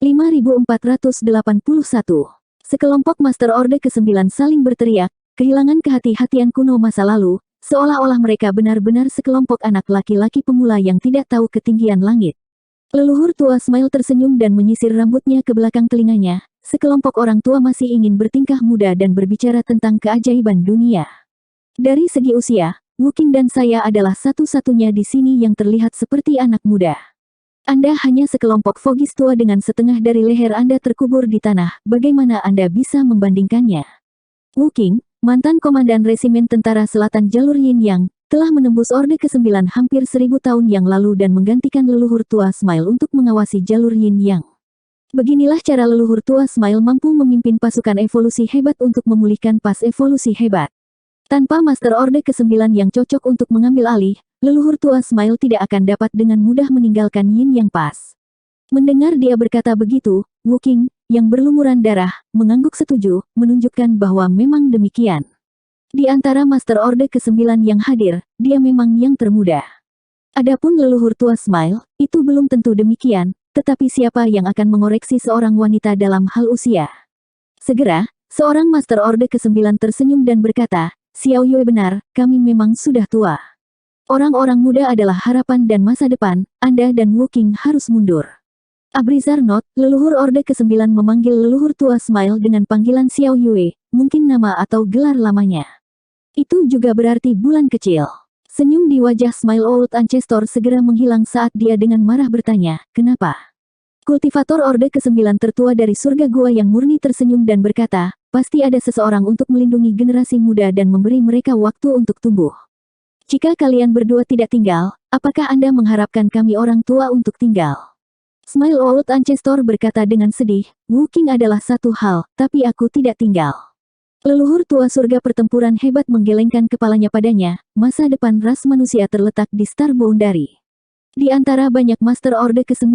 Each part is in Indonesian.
5481. Sekelompok Master Orde ke-9 saling berteriak, kehilangan kehati-hatian kuno masa lalu, seolah-olah mereka benar-benar sekelompok anak laki-laki pemula yang tidak tahu ketinggian langit. Leluhur tua Smile tersenyum dan menyisir rambutnya ke belakang telinganya. Sekelompok orang tua masih ingin bertingkah muda dan berbicara tentang keajaiban dunia. Dari segi usia, Wuking dan saya adalah satu-satunya di sini yang terlihat seperti anak muda. Anda hanya sekelompok Fogis tua dengan setengah dari leher Anda terkubur di tanah, bagaimana Anda bisa membandingkannya? Wuking, mantan komandan resimen tentara selatan jalur Yin Yang, telah menembus Orde ke-9 hampir 1000 tahun yang lalu dan menggantikan leluhur tua Smile untuk mengawasi jalur Yin Yang. Beginilah cara leluhur tua Smile mampu memimpin pasukan evolusi hebat untuk memulihkan pas evolusi hebat. Tanpa Master Orde ke-9 yang cocok untuk mengambil alih, leluhur tua Smile tidak akan dapat dengan mudah meninggalkan Yin Yang pas. Mendengar dia berkata begitu, Wuking, yang berlumuran darah, mengangguk setuju, menunjukkan bahwa memang demikian. Di antara Master Orde ke-9 yang hadir, dia memang yang termuda. Adapun leluhur tua Smile, itu belum tentu demikian, tetapi siapa yang akan mengoreksi seorang wanita dalam hal usia? Segera, seorang Master Orde ke-9 tersenyum dan berkata, Xiao Yue benar, kami memang sudah tua. Orang-orang muda adalah harapan dan masa depan, Anda dan Wuking harus mundur. Abrizar Not, leluhur Orde ke-9 memanggil leluhur tua Smile dengan panggilan Xiao Yue, mungkin nama atau gelar lamanya. Itu juga berarti bulan kecil. Senyum di wajah Smile Old Ancestor segera menghilang saat dia dengan marah bertanya, kenapa? Kultivator Orde ke-9 tertua dari surga gua yang murni tersenyum dan berkata, pasti ada seseorang untuk melindungi generasi muda dan memberi mereka waktu untuk tumbuh. Jika kalian berdua tidak tinggal, apakah Anda mengharapkan kami orang tua untuk tinggal? Smile Old Ancestor berkata dengan sedih, Wuking adalah satu hal, tapi aku tidak tinggal. Leluhur tua surga pertempuran hebat menggelengkan kepalanya padanya, masa depan ras manusia terletak di Star Boundary. Di antara banyak Master Orde ke-9,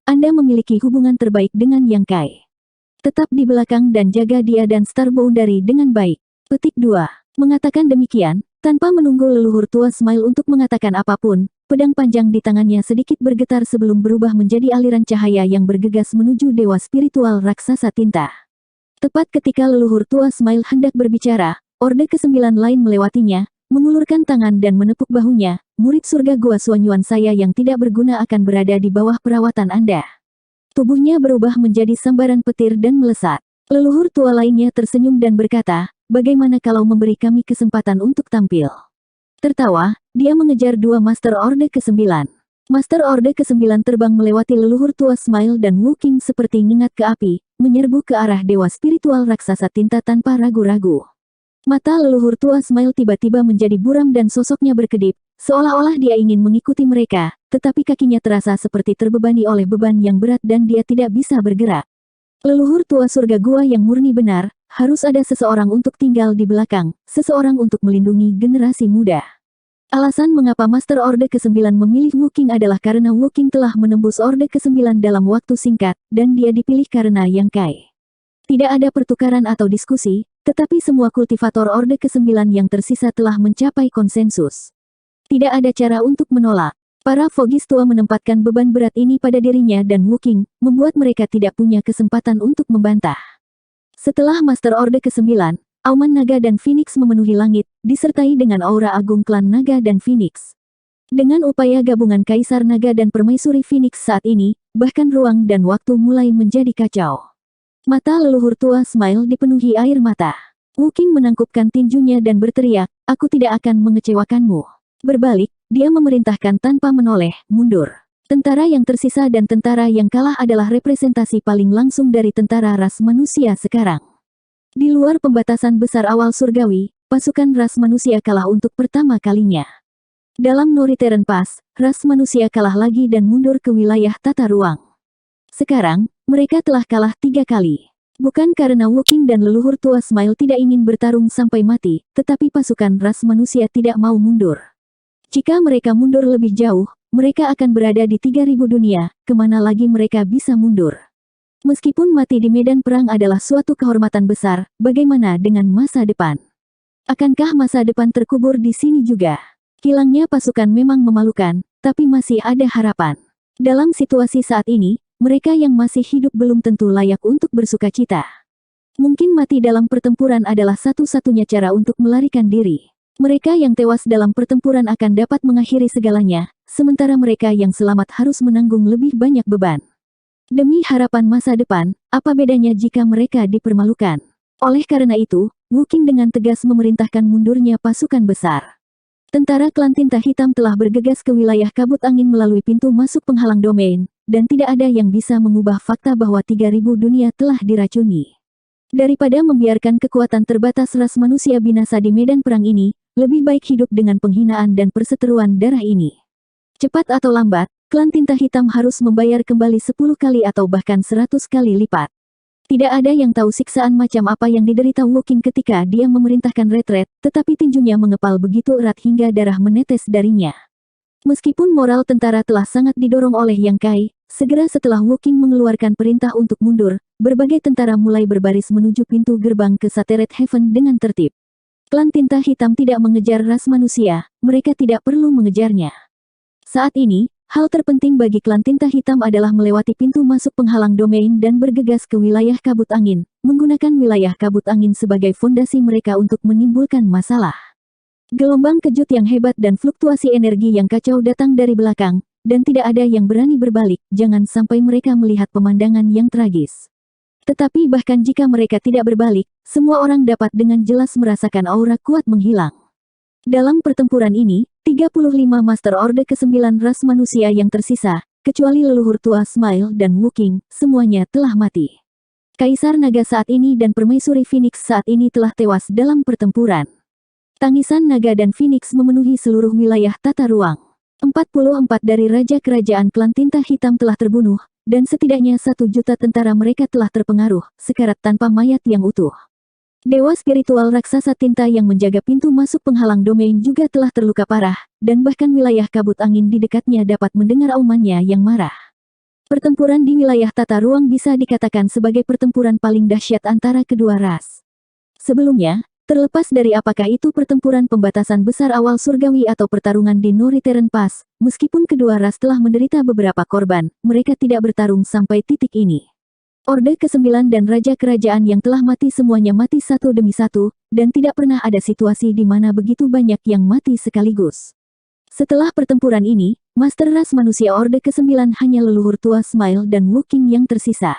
Anda memiliki hubungan terbaik dengan Yang Kai. Tetap di belakang dan jaga dia dan Star Boundary dengan baik. Petik 2. Mengatakan demikian, tanpa menunggu leluhur tua Smile untuk mengatakan apapun, pedang panjang di tangannya sedikit bergetar sebelum berubah menjadi aliran cahaya yang bergegas menuju dewa spiritual raksasa tinta. Tepat ketika leluhur tua Smile hendak berbicara, Orde ke-9 lain melewatinya, mengulurkan tangan dan menepuk bahunya, murid surga gua Suanyuan saya yang tidak berguna akan berada di bawah perawatan Anda. Tubuhnya berubah menjadi sambaran petir dan melesat. Leluhur tua lainnya tersenyum dan berkata, bagaimana kalau memberi kami kesempatan untuk tampil? Tertawa, dia mengejar dua Master Orde ke-9. Master Orde ke-9 terbang melewati leluhur tua Smile dan Wuking seperti ngengat ke api, menyerbu ke arah dewa spiritual raksasa tinta tanpa ragu-ragu. Mata leluhur tua Smile tiba-tiba menjadi buram dan sosoknya berkedip, seolah-olah dia ingin mengikuti mereka, tetapi kakinya terasa seperti terbebani oleh beban yang berat dan dia tidak bisa bergerak. Leluhur tua surga gua yang murni benar, harus ada seseorang untuk tinggal di belakang, seseorang untuk melindungi generasi muda. Alasan mengapa Master Orde ke-9 memilih Wuking adalah karena Wuking telah menembus Orde ke-9 dalam waktu singkat, dan dia dipilih karena Yang Kai. Tidak ada pertukaran atau diskusi, tetapi semua kultivator Orde ke-9 yang tersisa telah mencapai konsensus. Tidak ada cara untuk menolak. Para Fogis tua menempatkan beban berat ini pada dirinya dan Wuking, membuat mereka tidak punya kesempatan untuk membantah. Setelah Master Orde ke-9, auman naga dan Phoenix memenuhi langit, disertai dengan aura agung klan naga dan Phoenix. Dengan upaya gabungan Kaisar Naga dan Permaisuri Phoenix saat ini, bahkan ruang dan waktu mulai menjadi kacau. Mata leluhur tua Smile dipenuhi air mata. Wuking menangkupkan tinjunya dan berteriak, aku tidak akan mengecewakanmu. Berbalik, dia memerintahkan tanpa menoleh, mundur. Tentara yang tersisa dan tentara yang kalah adalah representasi paling langsung dari tentara ras manusia sekarang. Di luar pembatasan besar awal surgawi, pasukan ras manusia kalah untuk pertama kalinya. Dalam No Return Pass, ras manusia kalah lagi dan mundur ke wilayah tata ruang. Sekarang, mereka telah kalah 3 kali. Bukan karena Wuking dan leluhur tua Smile tidak ingin bertarung sampai mati, tetapi pasukan ras manusia tidak mau mundur. Jika mereka mundur lebih jauh, mereka akan berada di 3000 dunia, kemana lagi mereka bisa mundur. Meskipun mati di medan perang adalah suatu kehormatan besar, bagaimana dengan masa depan? Akankah masa depan terkubur di sini juga? Hilangnya pasukan memang memalukan, tapi masih ada harapan. Dalam situasi saat ini, mereka yang masih hidup belum tentu layak untuk bersukacita. Mungkin mati dalam pertempuran adalah satu-satunya cara untuk melarikan diri. Mereka yang tewas dalam pertempuran akan dapat mengakhiri segalanya, sementara mereka yang selamat harus menanggung lebih banyak beban. Demi harapan masa depan, apa bedanya jika mereka dipermalukan? Oleh karena itu, Wu Qing dengan tegas memerintahkan mundurnya pasukan besar. Tentara klan tinta hitam telah bergegas ke wilayah kabut angin melalui pintu masuk penghalang domain, dan tidak ada yang bisa mengubah fakta bahwa 3000 dunia telah diracuni. Daripada membiarkan kekuatan terbatas ras manusia binasa di medan perang ini, lebih baik hidup dengan penghinaan dan perseteruan darah ini. Cepat atau lambat, klan tinta hitam harus membayar kembali 10 kali atau bahkan 100 kali lipat. Tidak ada yang tahu siksaan macam apa yang diderita Wu Qing ketika dia memerintahkan retret, tetapi tinjunya mengepal begitu erat hingga darah menetes darinya. Meskipun moral tentara telah sangat didorong oleh Yang Kai, segera setelah Wu Qing mengeluarkan perintah untuk mundur, berbagai tentara mulai berbaris menuju pintu gerbang ke Sateret Heaven dengan tertib. Klan tinta hitam tidak mengejar ras manusia, mereka tidak perlu mengejarnya. Saat ini, hal terpenting bagi klan tinta hitam adalah melewati pintu masuk penghalang domain dan bergegas ke wilayah kabut angin, menggunakan wilayah kabut angin sebagai fondasi mereka untuk menimbulkan masalah. Gelombang kejut yang hebat dan fluktuasi energi yang kacau datang dari belakang, dan tidak ada yang berani berbalik, jangan sampai mereka melihat pemandangan yang tragis. Tetapi bahkan jika mereka tidak berbalik, semua orang dapat dengan jelas merasakan aura kuat menghilang. Dalam pertempuran ini, 35 Master Orde ke-9 ras manusia yang tersisa, kecuali leluhur tua Smile dan Wu Qing, semuanya telah mati. Kaisar Naga saat ini dan Permaisuri Phoenix saat ini telah tewas dalam pertempuran. Tangisan naga dan Phoenix memenuhi seluruh wilayah tata ruang. 44 dari Raja Kerajaan Klan Tinta Hitam telah terbunuh, dan setidaknya 1 juta tentara mereka telah terpengaruh, sekarat tanpa mayat yang utuh. Dewa spiritual raksasa tinta yang menjaga pintu masuk penghalang domain juga telah terluka parah, dan bahkan wilayah kabut angin di dekatnya dapat mendengar aumannya yang marah. Pertempuran di wilayah tata ruang bisa dikatakan sebagai pertempuran paling dahsyat antara kedua ras. Sebelumnya, terlepas dari apakah itu pertempuran pembatasan besar awal surgawi atau pertarungan di No Return Pass, meskipun kedua ras telah menderita beberapa korban, mereka tidak bertarung sampai titik ini. Orde ke-9 dan Raja Kerajaan yang telah mati semuanya mati satu demi satu, dan tidak pernah ada situasi di mana begitu banyak yang mati sekaligus. Setelah pertempuran ini, Master Ras Manusia Orde ke-9 hanya leluhur tua Smile dan Wu Qing yang tersisa.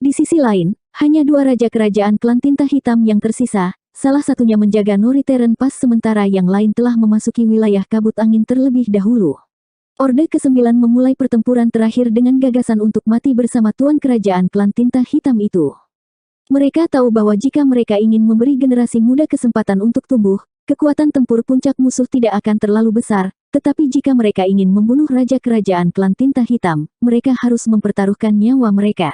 Di sisi lain, hanya 2 Raja Kerajaan Klan Tinta Hitam yang tersisa, salah satunya menjaga No Return Pass sementara yang lain telah memasuki wilayah kabut angin terlebih dahulu. Orde ke-9 memulai pertempuran terakhir dengan gagasan untuk mati bersama Tuan Kerajaan Klan Tinta Hitam itu. Mereka tahu bahwa jika mereka ingin memberi generasi muda kesempatan untuk tumbuh, kekuatan tempur puncak musuh tidak akan terlalu besar, tetapi jika mereka ingin membunuh Raja Kerajaan Klan Tinta Hitam, mereka harus mempertaruhkan nyawa mereka.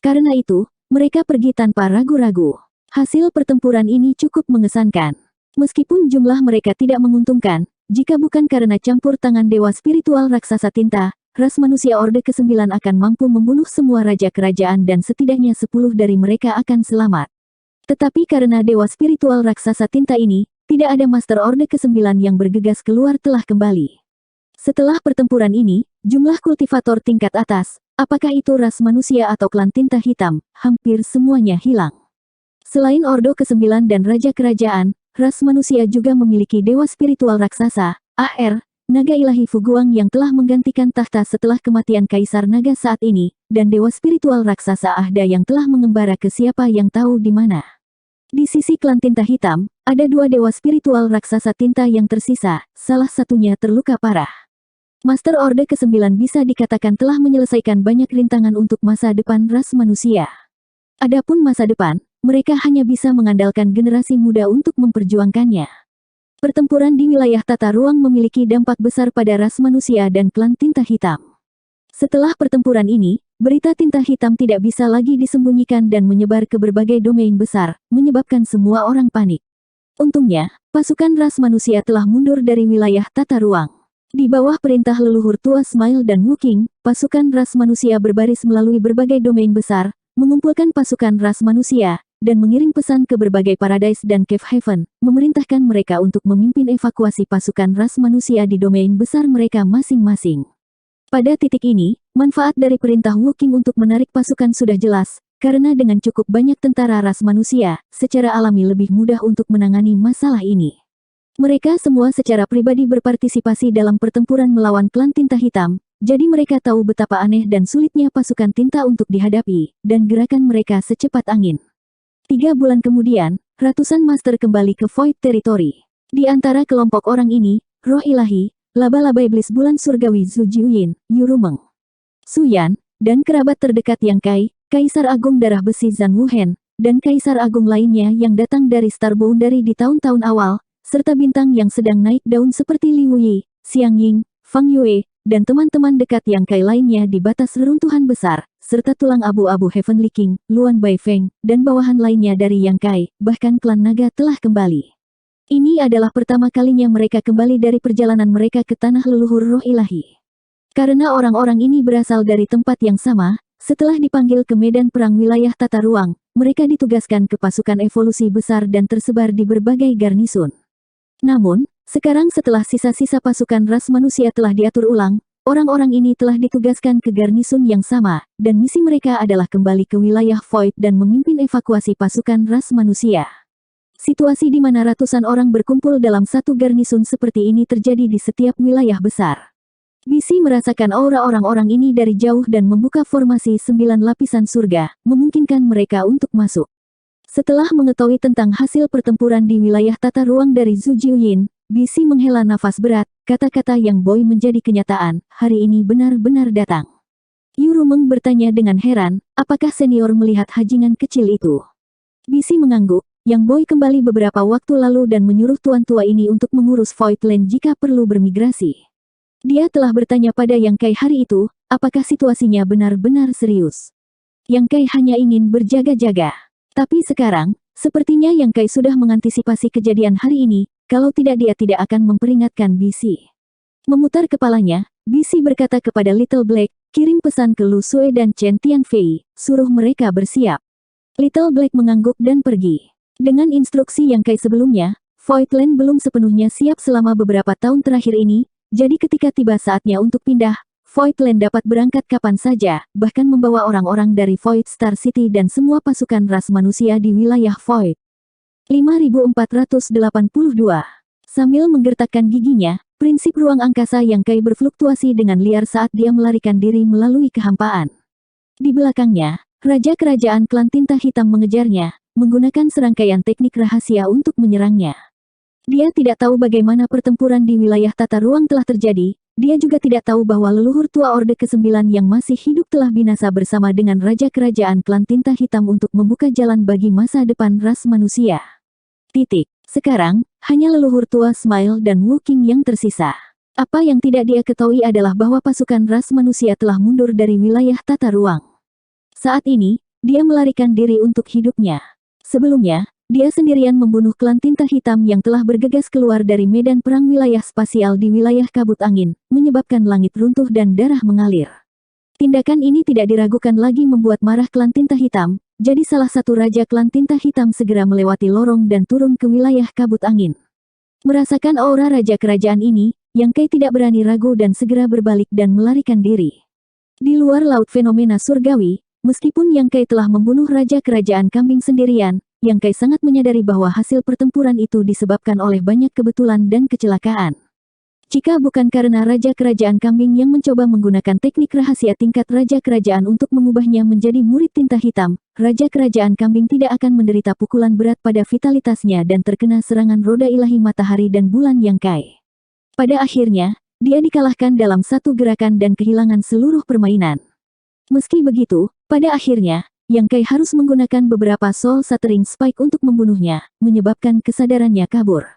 Karena itu, mereka pergi tanpa ragu-ragu. Hasil pertempuran ini cukup mengesankan. Meskipun jumlah mereka tidak menguntungkan, jika bukan karena campur tangan dewa spiritual raksasa tinta, ras manusia Orde ke-9 akan mampu membunuh semua raja kerajaan dan setidaknya 10 dari mereka akan selamat. Tetapi karena dewa spiritual raksasa tinta ini, tidak ada Master Orde ke-9 yang bergegas keluar telah kembali. Setelah pertempuran ini, jumlah kultivator tingkat atas, apakah itu ras manusia atau klan tinta hitam, hampir semuanya hilang. Selain Ordo ke-9 dan Raja Kerajaan, ras manusia juga memiliki dewa spiritual raksasa, AR, naga ilahi Fuguang yang telah menggantikan tahta setelah kematian Kaisar Naga saat ini, dan dewa spiritual raksasa Ahda yang telah mengembara ke siapa yang tahu di mana. Di sisi klan tinta hitam, ada 2 dewa spiritual raksasa tinta yang tersisa, salah satunya terluka parah. Master Orde ke-9 bisa dikatakan telah menyelesaikan banyak rintangan untuk masa depan ras manusia. Adapun masa depan, mereka hanya bisa mengandalkan generasi muda untuk memperjuangkannya. Pertempuran di wilayah tata ruang memiliki dampak besar pada ras manusia dan klan tinta hitam. Setelah pertempuran ini, berita tinta hitam tidak bisa lagi disembunyikan dan menyebar ke berbagai domain besar, menyebabkan semua orang panik. Untungnya, pasukan ras manusia telah mundur dari wilayah tata ruang. Di bawah perintah leluhur tua Smile dan Wu Qing, pasukan ras manusia berbaris melalui berbagai domain besar, mengumpulkan pasukan ras manusia, dan mengirim pesan ke berbagai Paradise dan Cave Heaven, memerintahkan mereka untuk memimpin evakuasi pasukan ras manusia di domain besar mereka masing-masing. Pada titik ini, manfaat dari perintah Wu Qing untuk menarik pasukan sudah jelas, karena dengan cukup banyak tentara ras manusia, secara alami lebih mudah untuk menangani masalah ini. Mereka semua secara pribadi berpartisipasi dalam pertempuran melawan klan tinta hitam, jadi mereka tahu betapa aneh dan sulitnya pasukan tinta untuk dihadapi, dan gerakan mereka secepat angin. 3 bulan kemudian, ratusan master kembali ke Void Territory. Di antara kelompok orang ini, roh ilahi, laba-laba iblis bulan surgawi Zhu Jiuyin, Yu Rumeng, Su Yan, dan kerabat terdekat Yang Kai, Kaisar Agung Darah Besi Zhan Wuhen, dan Kaisar Agung lainnya yang datang dari Star Boundary di tahun-tahun awal, serta bintang yang sedang naik daun seperti Li Wuyi, Xiang Ying, Fang Yue, dan teman-teman dekat Yang Kai lainnya di batas reruntuhan besar, serta tulang abu-abu Heavenly King, Luan Baifeng, dan bawahan lainnya dari Yang Kai, bahkan klan naga telah kembali. Ini adalah pertama kalinya mereka kembali dari perjalanan mereka ke tanah leluhur roh ilahi. Karena orang-orang ini berasal dari tempat yang sama, setelah dipanggil ke medan perang wilayah tata ruang, mereka ditugaskan ke pasukan evolusi besar dan tersebar di berbagai garnisun. Namun, sekarang setelah sisa-sisa pasukan ras manusia telah diatur ulang, orang-orang ini telah ditugaskan ke garnisun yang sama, dan misi mereka adalah kembali ke wilayah Void dan memimpin evakuasi pasukan ras manusia. Situasi di mana ratusan orang berkumpul dalam satu garnisun seperti ini terjadi di setiap wilayah besar. BC merasakan aura orang-orang ini dari jauh dan membuka formasi 9 lapisan surga, memungkinkan mereka untuk masuk. Setelah mengetahui tentang hasil pertempuran di wilayah tata ruang dari Zhu Jiuyin, BC menghela nafas berat, kata-kata yang boy menjadi kenyataan, hari ini benar-benar datang. Yu Rumeng bertanya dengan heran, apakah senior melihat hajingan kecil itu? BC mengangguk. Yang Boy kembali beberapa waktu lalu dan menyuruh tuan tua ini untuk mengurus Void Land jika perlu bermigrasi. Dia telah bertanya pada Yang Kai hari itu, apakah situasinya benar-benar serius. Yang Kai hanya ingin berjaga-jaga. Tapi sekarang, sepertinya Yang Kai sudah mengantisipasi kejadian hari ini, kalau tidak dia tidak akan memperingatkan BC. Memutar kepalanya, BC berkata kepada Little Black, kirim pesan ke Lu Sue dan Chen Tianfei, suruh mereka bersiap. Little Black mengangguk dan pergi. Dengan instruksi Yang Kai sebelumnya, Void Land belum sepenuhnya siap selama beberapa tahun terakhir ini, jadi ketika tiba saatnya untuk pindah, Void Land dapat berangkat kapan saja, bahkan membawa orang-orang dari Void Star City dan semua pasukan ras manusia di wilayah Void. 5482. Sambil menggertakkan giginya, prinsip ruang angkasa Yang Kai berfluktuasi dengan liar saat dia melarikan diri melalui kehampaan. Di belakangnya, Raja Kerajaan Klan Tinta Hitam mengejarnya, menggunakan serangkaian teknik rahasia untuk menyerangnya. Dia tidak tahu bagaimana pertempuran di wilayah tata ruang telah terjadi, dia juga tidak tahu bahwa leluhur tua Orde ke-9 yang masih hidup telah binasa bersama dengan Raja Kerajaan Klan Tinta Hitam untuk membuka jalan bagi masa depan ras manusia. Sekarang, hanya leluhur tua Smile dan Wu Qing yang tersisa. Apa yang tidak dia ketahui adalah bahwa pasukan ras manusia telah mundur dari wilayah tata ruang. Saat ini, dia melarikan diri untuk hidupnya. Sebelumnya, dia sendirian membunuh klan tinta hitam yang telah bergegas keluar dari medan perang wilayah spasial di wilayah kabut angin, menyebabkan langit runtuh dan darah mengalir. Tindakan ini tidak diragukan lagi membuat marah klan tinta hitam, jadi salah satu raja klan tinta hitam segera melewati lorong dan turun ke wilayah kabut angin. Merasakan aura raja kerajaan ini, Yang Kai tidak berani ragu dan segera berbalik dan melarikan diri. Di luar laut fenomena surgawi, meskipun Yang Kai telah membunuh Raja Kerajaan Kambing sendirian, Yang Kai sangat menyadari bahwa hasil pertempuran itu disebabkan oleh banyak kebetulan dan kecelakaan. Jika bukan karena Raja Kerajaan Kambing yang mencoba menggunakan teknik rahasia tingkat Raja Kerajaan untuk mengubahnya menjadi murid tinta hitam, Raja Kerajaan Kambing tidak akan menderita pukulan berat pada vitalitasnya dan terkena serangan roda ilahi matahari dan bulan Yang Kai. Pada akhirnya, dia dikalahkan dalam satu gerakan dan kehilangan seluruh permainan. Meski begitu, pada akhirnya, Yang Kai harus menggunakan beberapa Soul Shattering Spike untuk membunuhnya, menyebabkan kesadarannya kabur.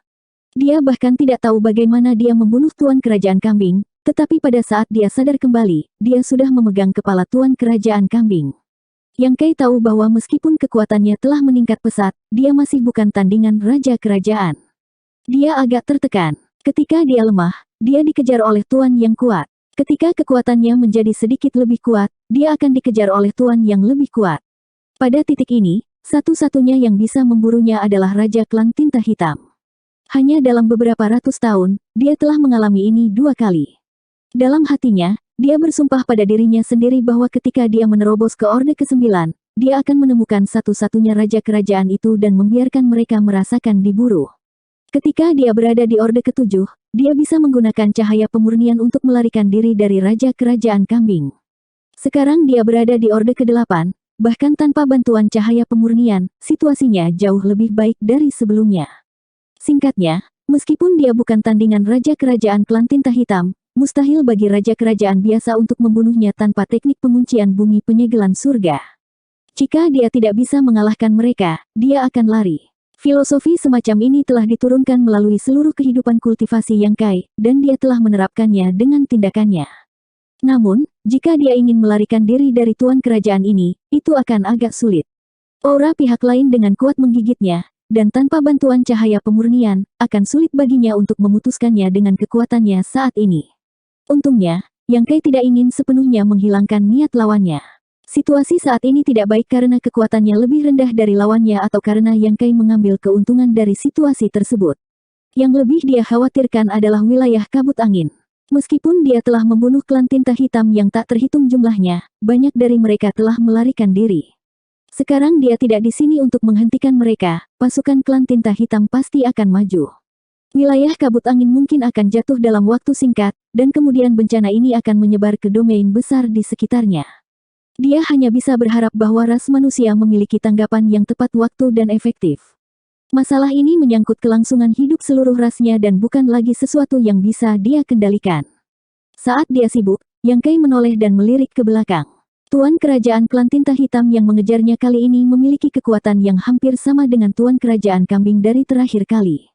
Dia bahkan tidak tahu bagaimana dia membunuh Tuan Kerajaan Kambing, tetapi pada saat dia sadar kembali, dia sudah memegang kepala Tuan Kerajaan Kambing. Yang Kai tahu bahwa meskipun kekuatannya telah meningkat pesat, dia masih bukan tandingan Raja Kerajaan. Dia agak tertekan. Ketika dia lemah, dia dikejar oleh Tuan yang kuat. Ketika kekuatannya menjadi sedikit lebih kuat, dia akan dikejar oleh Tuan yang lebih kuat. Pada titik ini, satu-satunya yang bisa memburunya adalah Raja Klan Tinta Hitam. Hanya dalam beberapa ratus tahun, dia telah mengalami ini 2 kali. Dalam hatinya, dia bersumpah pada dirinya sendiri bahwa ketika dia menerobos ke Orde ke-9, dia akan menemukan satu-satunya raja kerajaan itu dan membiarkan mereka merasakan diburu. Ketika dia berada di Orde ke-7, dia bisa menggunakan cahaya pemurnian untuk melarikan diri dari Raja Kerajaan Kambing. Sekarang dia berada di Orde ke-8, bahkan tanpa bantuan cahaya pemurnian, situasinya jauh lebih baik dari sebelumnya. Singkatnya, meskipun dia bukan tandingan Raja Kerajaan Klan Tinta Hitam, mustahil bagi Raja Kerajaan biasa untuk membunuhnya tanpa teknik penguncian bumi penyegelan surga. Jika dia tidak bisa mengalahkan mereka, dia akan lari. Filosofi semacam ini telah diturunkan melalui seluruh kehidupan kultivasi Yang Kai, dan dia telah menerapkannya dengan tindakannya. Namun, jika dia ingin melarikan diri dari tuan kerajaan ini, itu akan agak sulit. Aura pihak lain dengan kuat menggigitnya, dan tanpa bantuan cahaya pemurnian, akan sulit baginya untuk memutuskannya dengan kekuatannya saat ini. Untungnya, Yang Kai tidak ingin sepenuhnya menghilangkan niat lawannya. Situasi saat ini tidak baik karena kekuatannya lebih rendah dari lawannya atau karena Yang Kai mengambil keuntungan dari situasi tersebut. Yang lebih dia khawatirkan adalah wilayah kabut angin. Meskipun dia telah membunuh klan tinta hitam yang tak terhitung jumlahnya, banyak dari mereka telah melarikan diri. Sekarang dia tidak di sini untuk menghentikan mereka, pasukan klan tinta hitam pasti akan maju. Wilayah kabut angin mungkin akan jatuh dalam waktu singkat, dan kemudian bencana ini akan menyebar ke domain besar di sekitarnya. Dia hanya bisa berharap bahwa ras manusia memiliki tanggapan yang tepat waktu dan efektif. Masalah ini menyangkut kelangsungan hidup seluruh rasnya dan bukan lagi sesuatu yang bisa dia kendalikan. Saat dia sibuk, Yang Kai menoleh dan melirik ke belakang. Tuan kerajaan klan tinta hitam yang mengejarnya kali ini memiliki kekuatan yang hampir sama dengan tuan kerajaan kambing dari terakhir kali.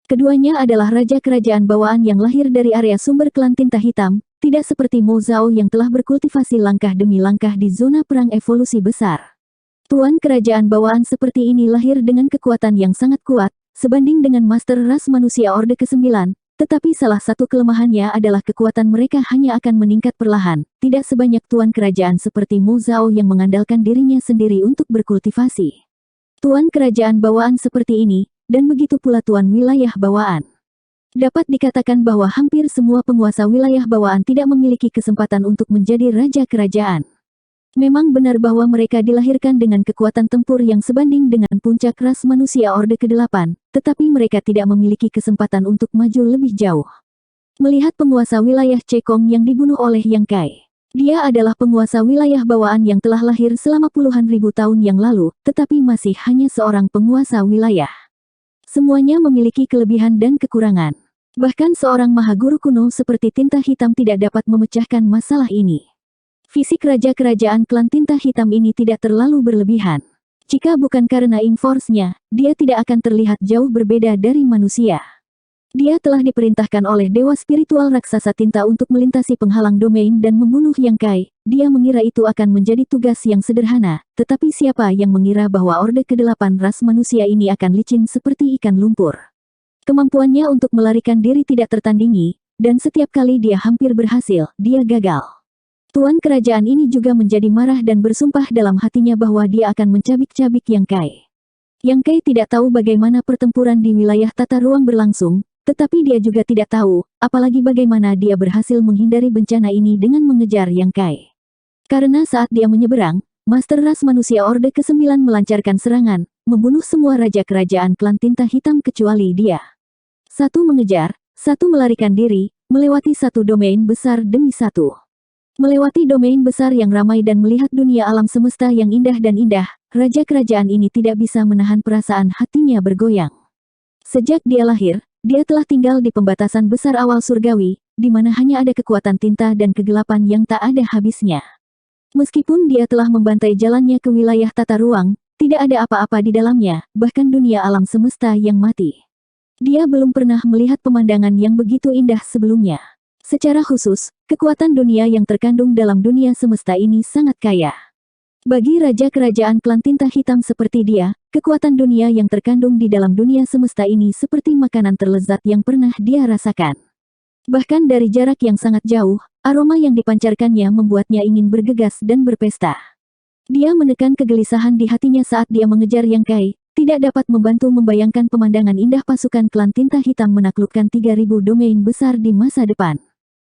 Keduanya adalah raja kerajaan bawaan yang lahir dari area sumber klan tinta hitam, tidak seperti Mo Zhao yang telah berkultivasi langkah demi langkah di zona perang evolusi besar. Tuan kerajaan bawaan seperti ini lahir dengan kekuatan yang sangat kuat, sebanding dengan master ras manusia Orde ke-9, tetapi salah satu kelemahannya adalah kekuatan mereka hanya akan meningkat perlahan, tidak sebanyak tuan kerajaan seperti Mo Zhao yang mengandalkan dirinya sendiri untuk berkultivasi. Tuan kerajaan bawaan seperti ini, dan begitu pula tuan wilayah bawaan. Dapat dikatakan bahwa hampir semua penguasa wilayah bawaan tidak memiliki kesempatan untuk menjadi raja kerajaan. Memang benar bahwa mereka dilahirkan dengan kekuatan tempur yang sebanding dengan puncak ras manusia Orde ke-8, tetapi mereka tidak memiliki kesempatan untuk maju lebih jauh. Melihat penguasa wilayah Cekong yang dibunuh oleh Yang Kai. Dia adalah penguasa wilayah bawaan yang telah lahir selama puluhan ribu tahun yang lalu, tetapi masih hanya seorang penguasa wilayah. Semuanya memiliki kelebihan dan kekurangan. Bahkan seorang maha guru kuno seperti tinta hitam tidak dapat memecahkan masalah ini. Fisik raja kerajaan klan tinta hitam ini tidak terlalu berlebihan. Jika bukan karena ink force-nya, dia tidak akan terlihat jauh berbeda dari manusia. Dia telah diperintahkan oleh dewa spiritual raksasa tinta untuk melintasi penghalang domain dan membunuh Yang Kai. Dia mengira itu akan menjadi tugas yang sederhana, tetapi siapa yang mengira bahwa Orde ke-8 ras manusia ini akan licin seperti ikan lumpur. Kemampuannya untuk melarikan diri tidak tertandingi, dan setiap kali dia hampir berhasil, dia gagal. Tuan kerajaan ini juga menjadi marah dan bersumpah dalam hatinya bahwa dia akan mencabik-cabik Yang Kai. Yang Kai tidak tahu bagaimana pertempuran di wilayah tata ruang berlangsung, tetapi dia juga tidak tahu, apalagi bagaimana dia berhasil menghindari bencana ini dengan mengejar Yang Kai. Karena saat dia menyeberang, Master Ras Manusia Orde ke-9 melancarkan serangan, membunuh semua raja kerajaan klan tinta hitam kecuali dia. Satu mengejar, satu melarikan diri, melewati satu domain besar demi satu. Melewati domain besar yang ramai dan melihat dunia alam semesta yang indah dan indah, raja kerajaan ini tidak bisa menahan perasaan hatinya bergoyang. Sejak dia lahir, dia telah tinggal di pembatasan besar awal surgawi, di mana hanya ada kekuatan tinta dan kegelapan yang tak ada habisnya. Meskipun dia telah membantai jalannya ke wilayah tata ruang, tidak ada apa-apa di dalamnya, bahkan dunia alam semesta yang mati. Dia belum pernah melihat pemandangan yang begitu indah sebelumnya. Secara khusus, kekuatan dunia yang terkandung dalam dunia semesta ini sangat kaya. Bagi raja kerajaan klan tinta hitam seperti dia, kekuatan dunia yang terkandung di dalam dunia semesta ini seperti makanan terlezat yang pernah dia rasakan. Bahkan dari jarak yang sangat jauh, aroma yang dipancarkannya membuatnya ingin bergegas dan berpesta. Dia menekan kegelisahan di hatinya saat dia mengejar Yang Kai, tidak dapat membantu membayangkan pemandangan indah pasukan klan tinta hitam menaklukkan 3.000 domain besar di masa depan.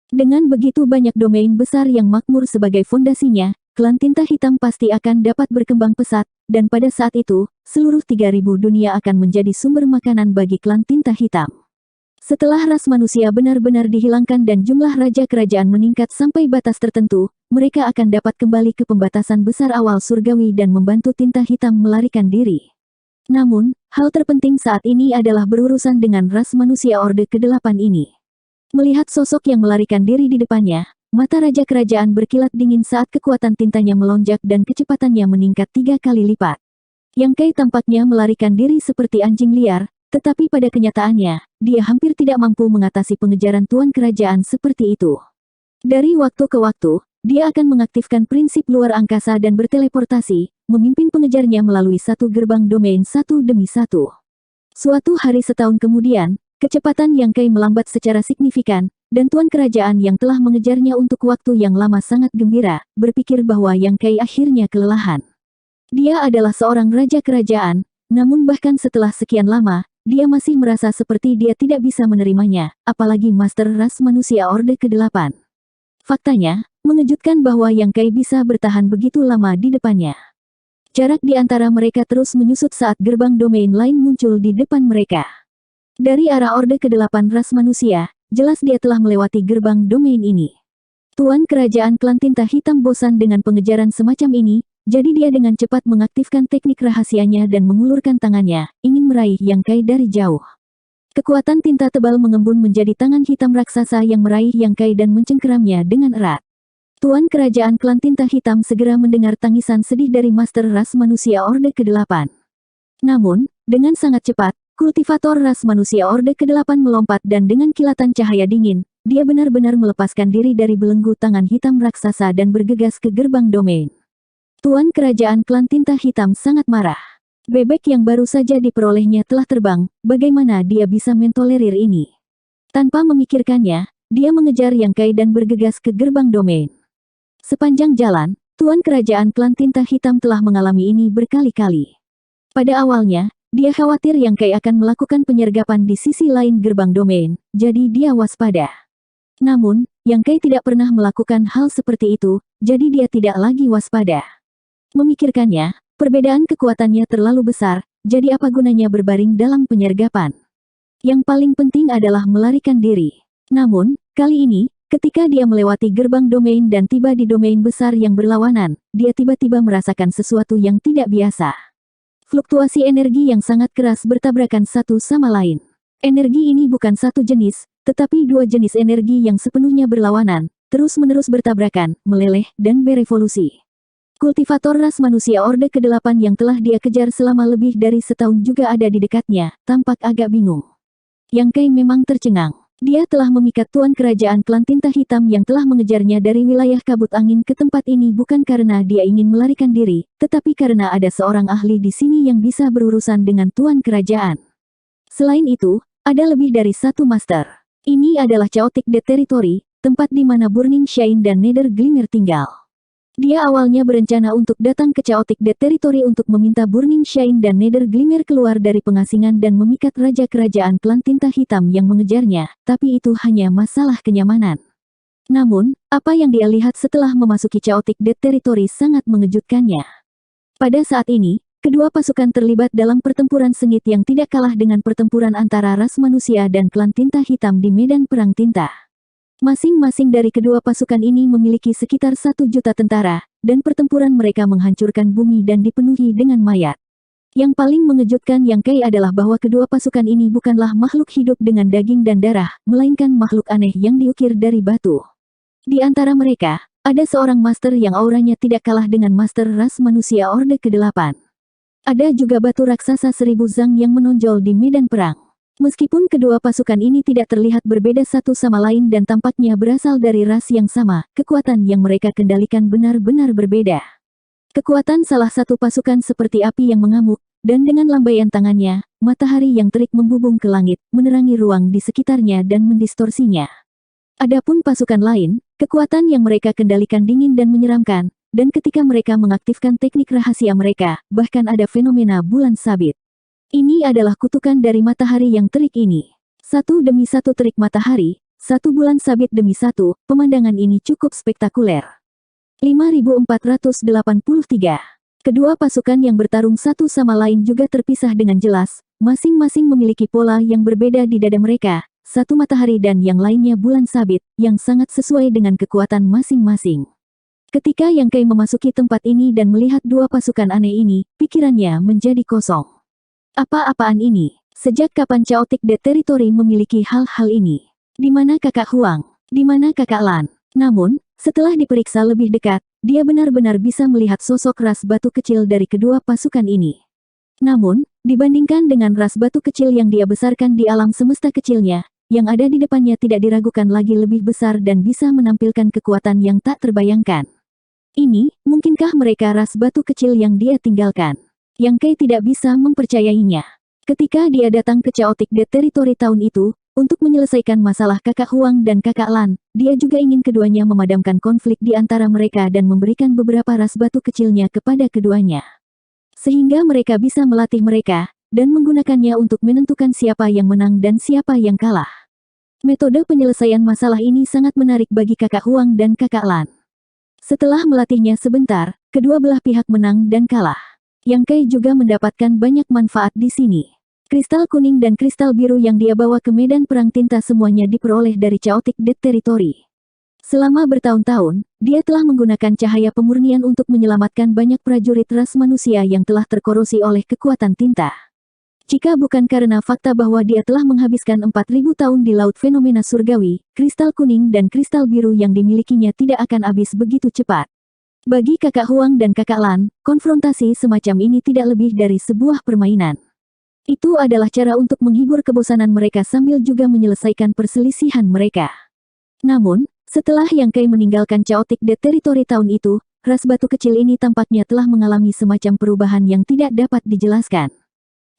Dengan begitu banyak domain besar yang makmur sebagai fondasinya, klan tinta hitam pasti akan dapat berkembang pesat, dan pada saat itu, seluruh 3000 dunia akan menjadi sumber makanan bagi klan tinta hitam. Setelah ras manusia benar-benar dihilangkan dan jumlah raja kerajaan meningkat sampai batas tertentu, mereka akan dapat kembali ke pembatasan besar awal surgawi dan membantu tinta hitam melarikan diri. Namun, hal terpenting saat ini adalah berurusan dengan ras manusia Orde ke-8 ini. Melihat sosok yang melarikan diri di depannya, mata raja kerajaan berkilat dingin saat kekuatan tintanya melonjak dan kecepatannya meningkat 3 kali lipat. Yang Kai tampaknya melarikan diri seperti anjing liar, tetapi pada kenyataannya, dia hampir tidak mampu mengatasi pengejaran tuan kerajaan seperti itu. Dari waktu ke waktu, dia akan mengaktifkan prinsip luar angkasa dan berteleportasi, memimpin pengejarnya melalui satu gerbang domain satu demi satu. Suatu hari setahun kemudian, kecepatan Yang Kai melambat secara signifikan, dan tuan kerajaan yang telah mengejarnya untuk waktu yang lama sangat gembira, berpikir bahwa Yang Kai akhirnya kelelahan. Dia adalah seorang raja kerajaan, namun bahkan setelah sekian lama, dia masih merasa seperti dia tidak bisa menerimanya, apalagi Master Ras Manusia Orde ke-8. Faktanya, mengejutkan bahwa Yang Kai bisa bertahan begitu lama di depannya. Jarak di antara mereka terus menyusut saat gerbang domain lain muncul di depan mereka. Dari arah Orde ke-8 Ras Manusia, jelas dia telah melewati gerbang domain ini. Tuan kerajaan klan tinta hitam bosan dengan pengejaran semacam ini, jadi dia dengan cepat mengaktifkan teknik rahasianya dan mengulurkan tangannya, ingin meraih Yang Kai dari jauh. Kekuatan tinta tebal mengembun menjadi tangan hitam raksasa yang meraih Yang Kai dan mencengkeramnya dengan erat. Tuan kerajaan klan tinta hitam segera mendengar tangisan sedih dari Master Ras Manusia Orde ke-8. Namun, dengan sangat cepat, kultivator ras manusia Orde ke-8 melompat dan dengan kilatan cahaya dingin, dia benar-benar melepaskan diri dari belenggu tangan hitam raksasa dan bergegas ke gerbang domain. Tuan kerajaan klan tinta hitam sangat marah. Bebek yang baru saja diperolehnya telah terbang, bagaimana dia bisa mentolerir ini? Tanpa memikirkannya, dia mengejar Yang Kai dan bergegas ke gerbang domain. Sepanjang jalan, tuan kerajaan klan tinta hitam telah mengalami ini berkali-kali. Pada awalnya, dia khawatir Yang Kai akan melakukan penyergapan di sisi lain gerbang domain, jadi dia waspada. Namun, Yang Kai tidak pernah melakukan hal seperti itu, jadi dia tidak lagi waspada. Memikirkannya, perbedaan kekuatannya terlalu besar, jadi apa gunanya berbaring dalam penyergapan? Yang paling penting adalah melarikan diri. Namun, kali ini, ketika dia melewati gerbang domain dan tiba di domain besar yang berlawanan, dia tiba-tiba merasakan sesuatu yang tidak biasa. Fluktuasi energi yang sangat keras bertabrakan satu sama lain. Energi ini bukan satu jenis, tetapi dua jenis energi yang sepenuhnya berlawanan, terus-menerus bertabrakan, meleleh, dan berevolusi. Kultivator ras manusia Orde ke-8 yang telah dia kejar selama lebih dari setahun juga ada di dekatnya, tampak agak bingung. Yang Kai memang tercengang. Dia telah memikat tuan kerajaan klan tinta hitam yang telah mengejarnya dari wilayah kabut angin ke tempat ini bukan karena dia ingin melarikan diri, tetapi karena ada seorang ahli di sini yang bisa berurusan dengan tuan kerajaan. Selain itu, ada lebih dari satu master. Ini adalah Chaotic Dead Territory, tempat di mana Burning Shine dan Nether Glimmer tinggal. Dia awalnya berencana untuk datang ke Chaotic Dead Territory untuk meminta Burning Shine dan Nether Glimmer keluar dari pengasingan dan memikat raja kerajaan klan tinta hitam yang mengejarnya, tapi itu hanya masalah kenyamanan. Namun, apa yang dia lihat setelah memasuki Chaotic Dead Territory sangat mengejutkannya. Pada saat ini, kedua pasukan terlibat dalam pertempuran sengit yang tidak kalah dengan pertempuran antara ras manusia dan klan tinta hitam di medan perang tinta. Masing-masing dari kedua pasukan ini memiliki sekitar 1 juta tentara, dan pertempuran mereka menghancurkan bumi dan dipenuhi dengan mayat. Yang paling mengejutkan Yang Kai adalah bahwa kedua pasukan ini bukanlah makhluk hidup dengan daging dan darah, melainkan makhluk aneh yang diukir dari batu. Di antara mereka, ada seorang master yang auranya tidak kalah dengan master ras manusia Orde ke-8. Ada juga batu raksasa 1000 zang yang menonjol di medan perang. Meskipun kedua pasukan ini tidak terlihat berbeda satu sama lain dan tampaknya berasal dari ras yang sama, kekuatan yang mereka kendalikan benar-benar berbeda. Kekuatan salah satu pasukan seperti api yang mengamuk, dan dengan lambaian tangannya, matahari yang terik membubung ke langit, menerangi ruang di sekitarnya dan mendistorsinya. Adapun pasukan lain, kekuatan yang mereka kendalikan dingin dan menyeramkan, dan ketika mereka mengaktifkan teknik rahasia mereka, bahkan ada fenomena bulan sabit. Ini adalah kutukan dari matahari yang terik ini. Satu demi satu terik matahari, Satu bulan sabit demi satu, pemandangan ini cukup spektakuler. 5483. Kedua pasukan yang bertarung satu sama lain juga terpisah dengan jelas, masing-masing memiliki pola yang berbeda di dada mereka, satu matahari dan yang lainnya bulan sabit, yang sangat sesuai dengan kekuatan masing-masing. Ketika Yang Kai memasuki tempat ini dan melihat dua pasukan aneh ini, pikirannya menjadi kosong. Apa-apaan ini? Sejak kapan Chaotic Death Territory memiliki hal-hal ini? Di mana kakak Huang? Di mana kakak Lan? Namun, setelah diperiksa lebih dekat, dia benar-benar bisa melihat sosok ras batu kecil dari kedua pasukan ini. Namun, dibandingkan dengan ras batu kecil yang dia besarkan di alam semesta kecilnya, yang ada di depannya tidak diragukan lagi lebih besar dan bisa menampilkan kekuatan yang tak terbayangkan. Ini, mungkinkah mereka ras batu kecil yang dia tinggalkan? Yang Kai tidak bisa mempercayainya. Ketika dia datang ke Chaotic Death Territory tahun itu, untuk menyelesaikan masalah kakak Huang dan kakak Lan, dia juga ingin keduanya memadamkan konflik di antara mereka dan memberikan beberapa ras batu kecilnya kepada keduanya. Sehingga mereka bisa melatih mereka, dan menggunakannya untuk menentukan siapa yang menang dan siapa yang kalah. Metode penyelesaian masalah ini sangat menarik bagi kakak Huang dan kakak Lan. Setelah melatihnya sebentar, kedua belah pihak menang dan kalah. Yang Kai juga mendapatkan banyak manfaat di sini. Kristal kuning dan kristal biru yang dia bawa ke medan perang tinta semuanya diperoleh dari Chaotic Death Territory. Selama bertahun-tahun, dia telah menggunakan cahaya pemurnian untuk menyelamatkan banyak prajurit ras manusia yang telah terkorosi oleh kekuatan tinta. Jika bukan karena fakta bahwa dia telah menghabiskan 4000 tahun di laut fenomena surgawi, kristal kuning dan kristal biru yang dimilikinya tidak akan habis begitu cepat. Bagi kakak Huang dan kakak Lan, konfrontasi semacam ini tidak lebih dari sebuah permainan. Itu adalah cara untuk menghibur kebosanan mereka sambil juga menyelesaikan perselisihan mereka. Namun, setelah Yang Kai meninggalkan Chaotic Death Territory tahun itu, ras batu kecil ini tampaknya telah mengalami semacam perubahan yang tidak dapat dijelaskan.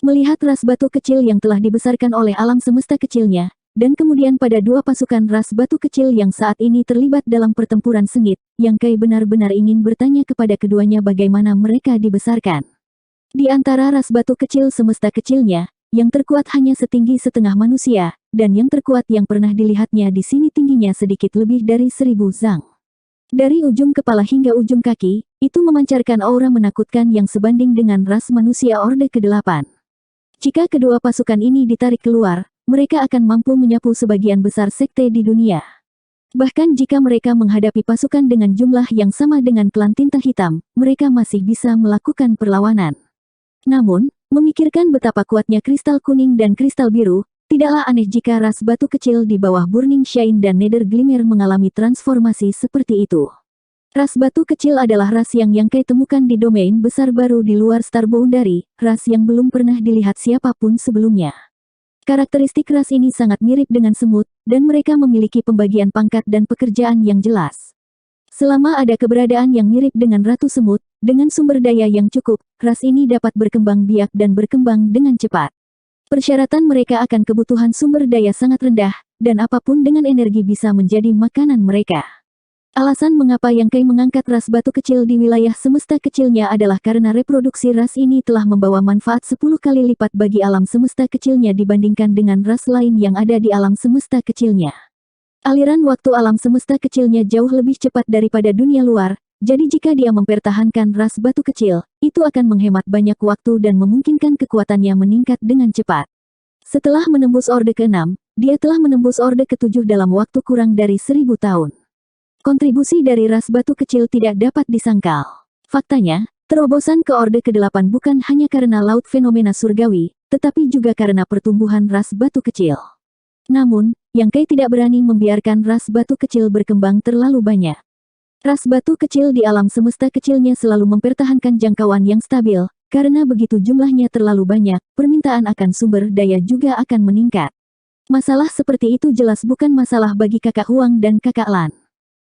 Melihat ras batu kecil yang telah dibesarkan oleh alam semesta kecilnya, dan kemudian pada dua pasukan ras batu kecil yang saat ini terlibat dalam pertempuran sengit, Yang Kai benar-benar ingin bertanya kepada keduanya bagaimana mereka dibesarkan. Di antara ras batu kecil semesta kecilnya, yang terkuat hanya setinggi setengah manusia, dan yang terkuat yang pernah dilihatnya di sini tingginya sedikit lebih dari 1000 zang. Dari ujung kepala hingga ujung kaki, itu memancarkan aura menakutkan yang sebanding dengan ras manusia Orde ke-8. Jika kedua pasukan ini ditarik keluar, mereka akan mampu menyapu sebagian besar sekte di dunia. Bahkan jika mereka menghadapi pasukan dengan jumlah yang sama dengan klan tinta hitam, mereka masih bisa melakukan perlawanan. Namun, memikirkan betapa kuatnya kristal kuning dan kristal biru, tidaklah aneh jika ras batu kecil di bawah Burning Shine dan Nether Glimmer mengalami transformasi seperti itu. Ras batu kecil adalah ras yang Kai temukan di domain besar baru di luar Star Boundary, ras yang belum pernah dilihat siapapun sebelumnya. Karakteristik ras ini sangat mirip dengan semut, dan mereka memiliki pembagian pangkat dan pekerjaan yang jelas. Selama ada keberadaan yang mirip dengan Ratu Semut, dengan sumber daya yang cukup, ras ini dapat berkembang biak dan berkembang dengan cepat. Persyaratan mereka akan kebutuhan sumber daya sangat rendah, dan apapun dengan energi bisa menjadi makanan mereka. Alasan mengapa Yang Kai mengangkat ras batu kecil di wilayah semesta kecilnya adalah karena reproduksi ras ini telah membawa manfaat 10 kali lipat bagi alam semesta kecilnya dibandingkan dengan ras lain yang ada di alam semesta kecilnya. Aliran waktu alam semesta kecilnya jauh lebih cepat daripada dunia luar, jadi jika dia mempertahankan ras batu kecil, itu akan menghemat banyak waktu dan memungkinkan kekuatannya meningkat dengan cepat. Setelah menembus Orde ke-6, dia telah menembus Orde ke-7 dalam waktu kurang dari 1000 tahun. Kontribusi dari ras batu kecil tidak dapat disangkal. Faktanya, terobosan ke Orde ke-8 bukan hanya karena laut fenomena surgawi, tetapi juga karena pertumbuhan ras batu kecil. Namun, Yang Kai tidak berani membiarkan ras batu kecil berkembang terlalu banyak. Ras batu kecil di alam semesta kecilnya selalu mempertahankan jangkauan yang stabil, karena begitu jumlahnya terlalu banyak, permintaan akan sumber daya juga akan meningkat. Masalah seperti itu jelas bukan masalah bagi kakak Huang dan kakak Lan.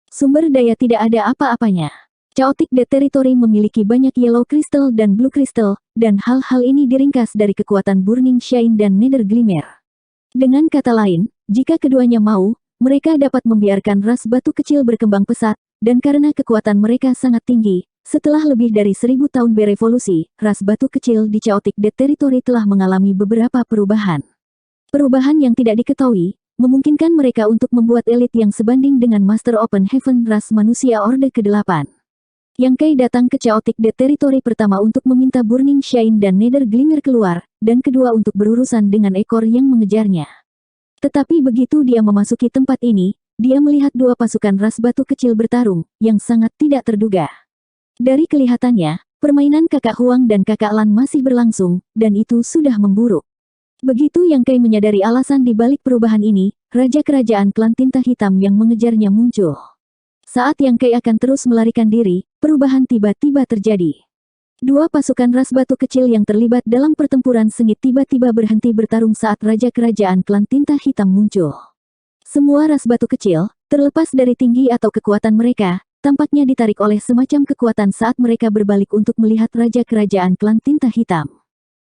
Sumber daya tidak ada apa-apanya. Chaotic Death Territory memiliki banyak Yellow Crystal dan Blue Crystal, dan hal-hal ini diringkas dari kekuatan Burning Shine dan Nether Glimmer. Dengan kata lain, jika keduanya mau, mereka dapat membiarkan ras batu kecil berkembang pesat, dan karena kekuatan mereka sangat tinggi, setelah lebih dari 1000 tahun berevolusi, ras batu kecil di Chaotic Death Territory telah mengalami beberapa perubahan. Perubahan yang tidak diketahui, memungkinkan mereka untuk membuat elit yang sebanding dengan Master Open Heaven ras manusia Orde ke-8. Yang Kai datang ke Chaotic Death Territory pertama untuk meminta Burning Shine dan Nether Glimmer keluar, dan kedua untuk berurusan dengan ekor yang mengejarnya. Tetapi begitu dia memasuki tempat ini, dia melihat dua pasukan ras batu kecil bertarung, yang sangat tidak terduga. Dari kelihatannya, permainan kakak Huang dan kakak Lan masih berlangsung, dan itu sudah memburuk. Begitu Yang Kai menyadari alasan di balik perubahan ini, Raja Kerajaan Klan Tinta Hitam yang mengejarnya muncul. Saat Yang Kai akan terus melarikan diri, perubahan tiba-tiba terjadi. Dua pasukan ras batu kecil yang terlibat dalam pertempuran sengit tiba-tiba berhenti bertarung saat Raja Kerajaan Klan Tinta Hitam muncul. Semua ras batu kecil, terlepas dari tinggi atau kekuatan mereka, tampaknya ditarik oleh semacam kekuatan saat mereka berbalik untuk melihat Raja Kerajaan Klan Tinta Hitam.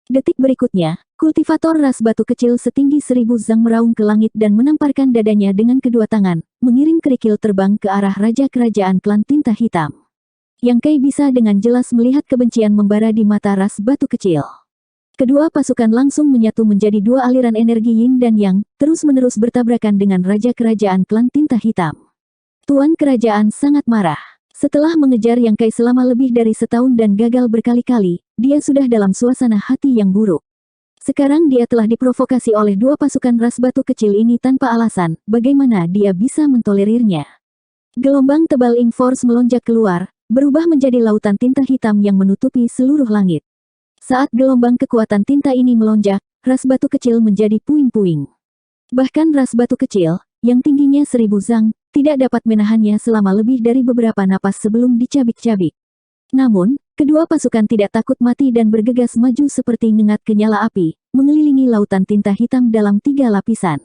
Detik berikutnya, kultivator ras batu kecil setinggi 1000 zang meraung ke langit dan menamparkan dadanya dengan kedua tangan, mengirim kerikil terbang ke arah Raja Kerajaan Klan Tinta Hitam. Yang Kai bisa dengan jelas melihat kebencian membara di mata ras batu kecil. Kedua pasukan langsung menyatu menjadi dua aliran energi Yin dan Yang, terus-menerus bertabrakan dengan Raja Kerajaan Klan Tinta Hitam. Tuan Kerajaan sangat marah. Setelah mengejar Yang Kai selama lebih dari setahun dan gagal berkali-kali, dia sudah dalam suasana hati yang buruk. Sekarang dia telah diprovokasi oleh dua pasukan ras batu kecil ini tanpa alasan, bagaimana dia bisa mentolerirnya. Gelombang tebal Ink Force melonjak keluar, berubah menjadi lautan tinta hitam yang menutupi seluruh langit. Saat gelombang kekuatan tinta ini melonjak, ras batu kecil menjadi puing-puing. Bahkan ras batu kecil, yang tingginya 1000 zang, tidak dapat menahannya selama lebih dari beberapa napas sebelum dicabik-cabik. Namun, kedua pasukan tidak takut mati dan bergegas maju seperti ngengat ke nyala api, mengelilingi lautan tinta hitam dalam 3 lapisan.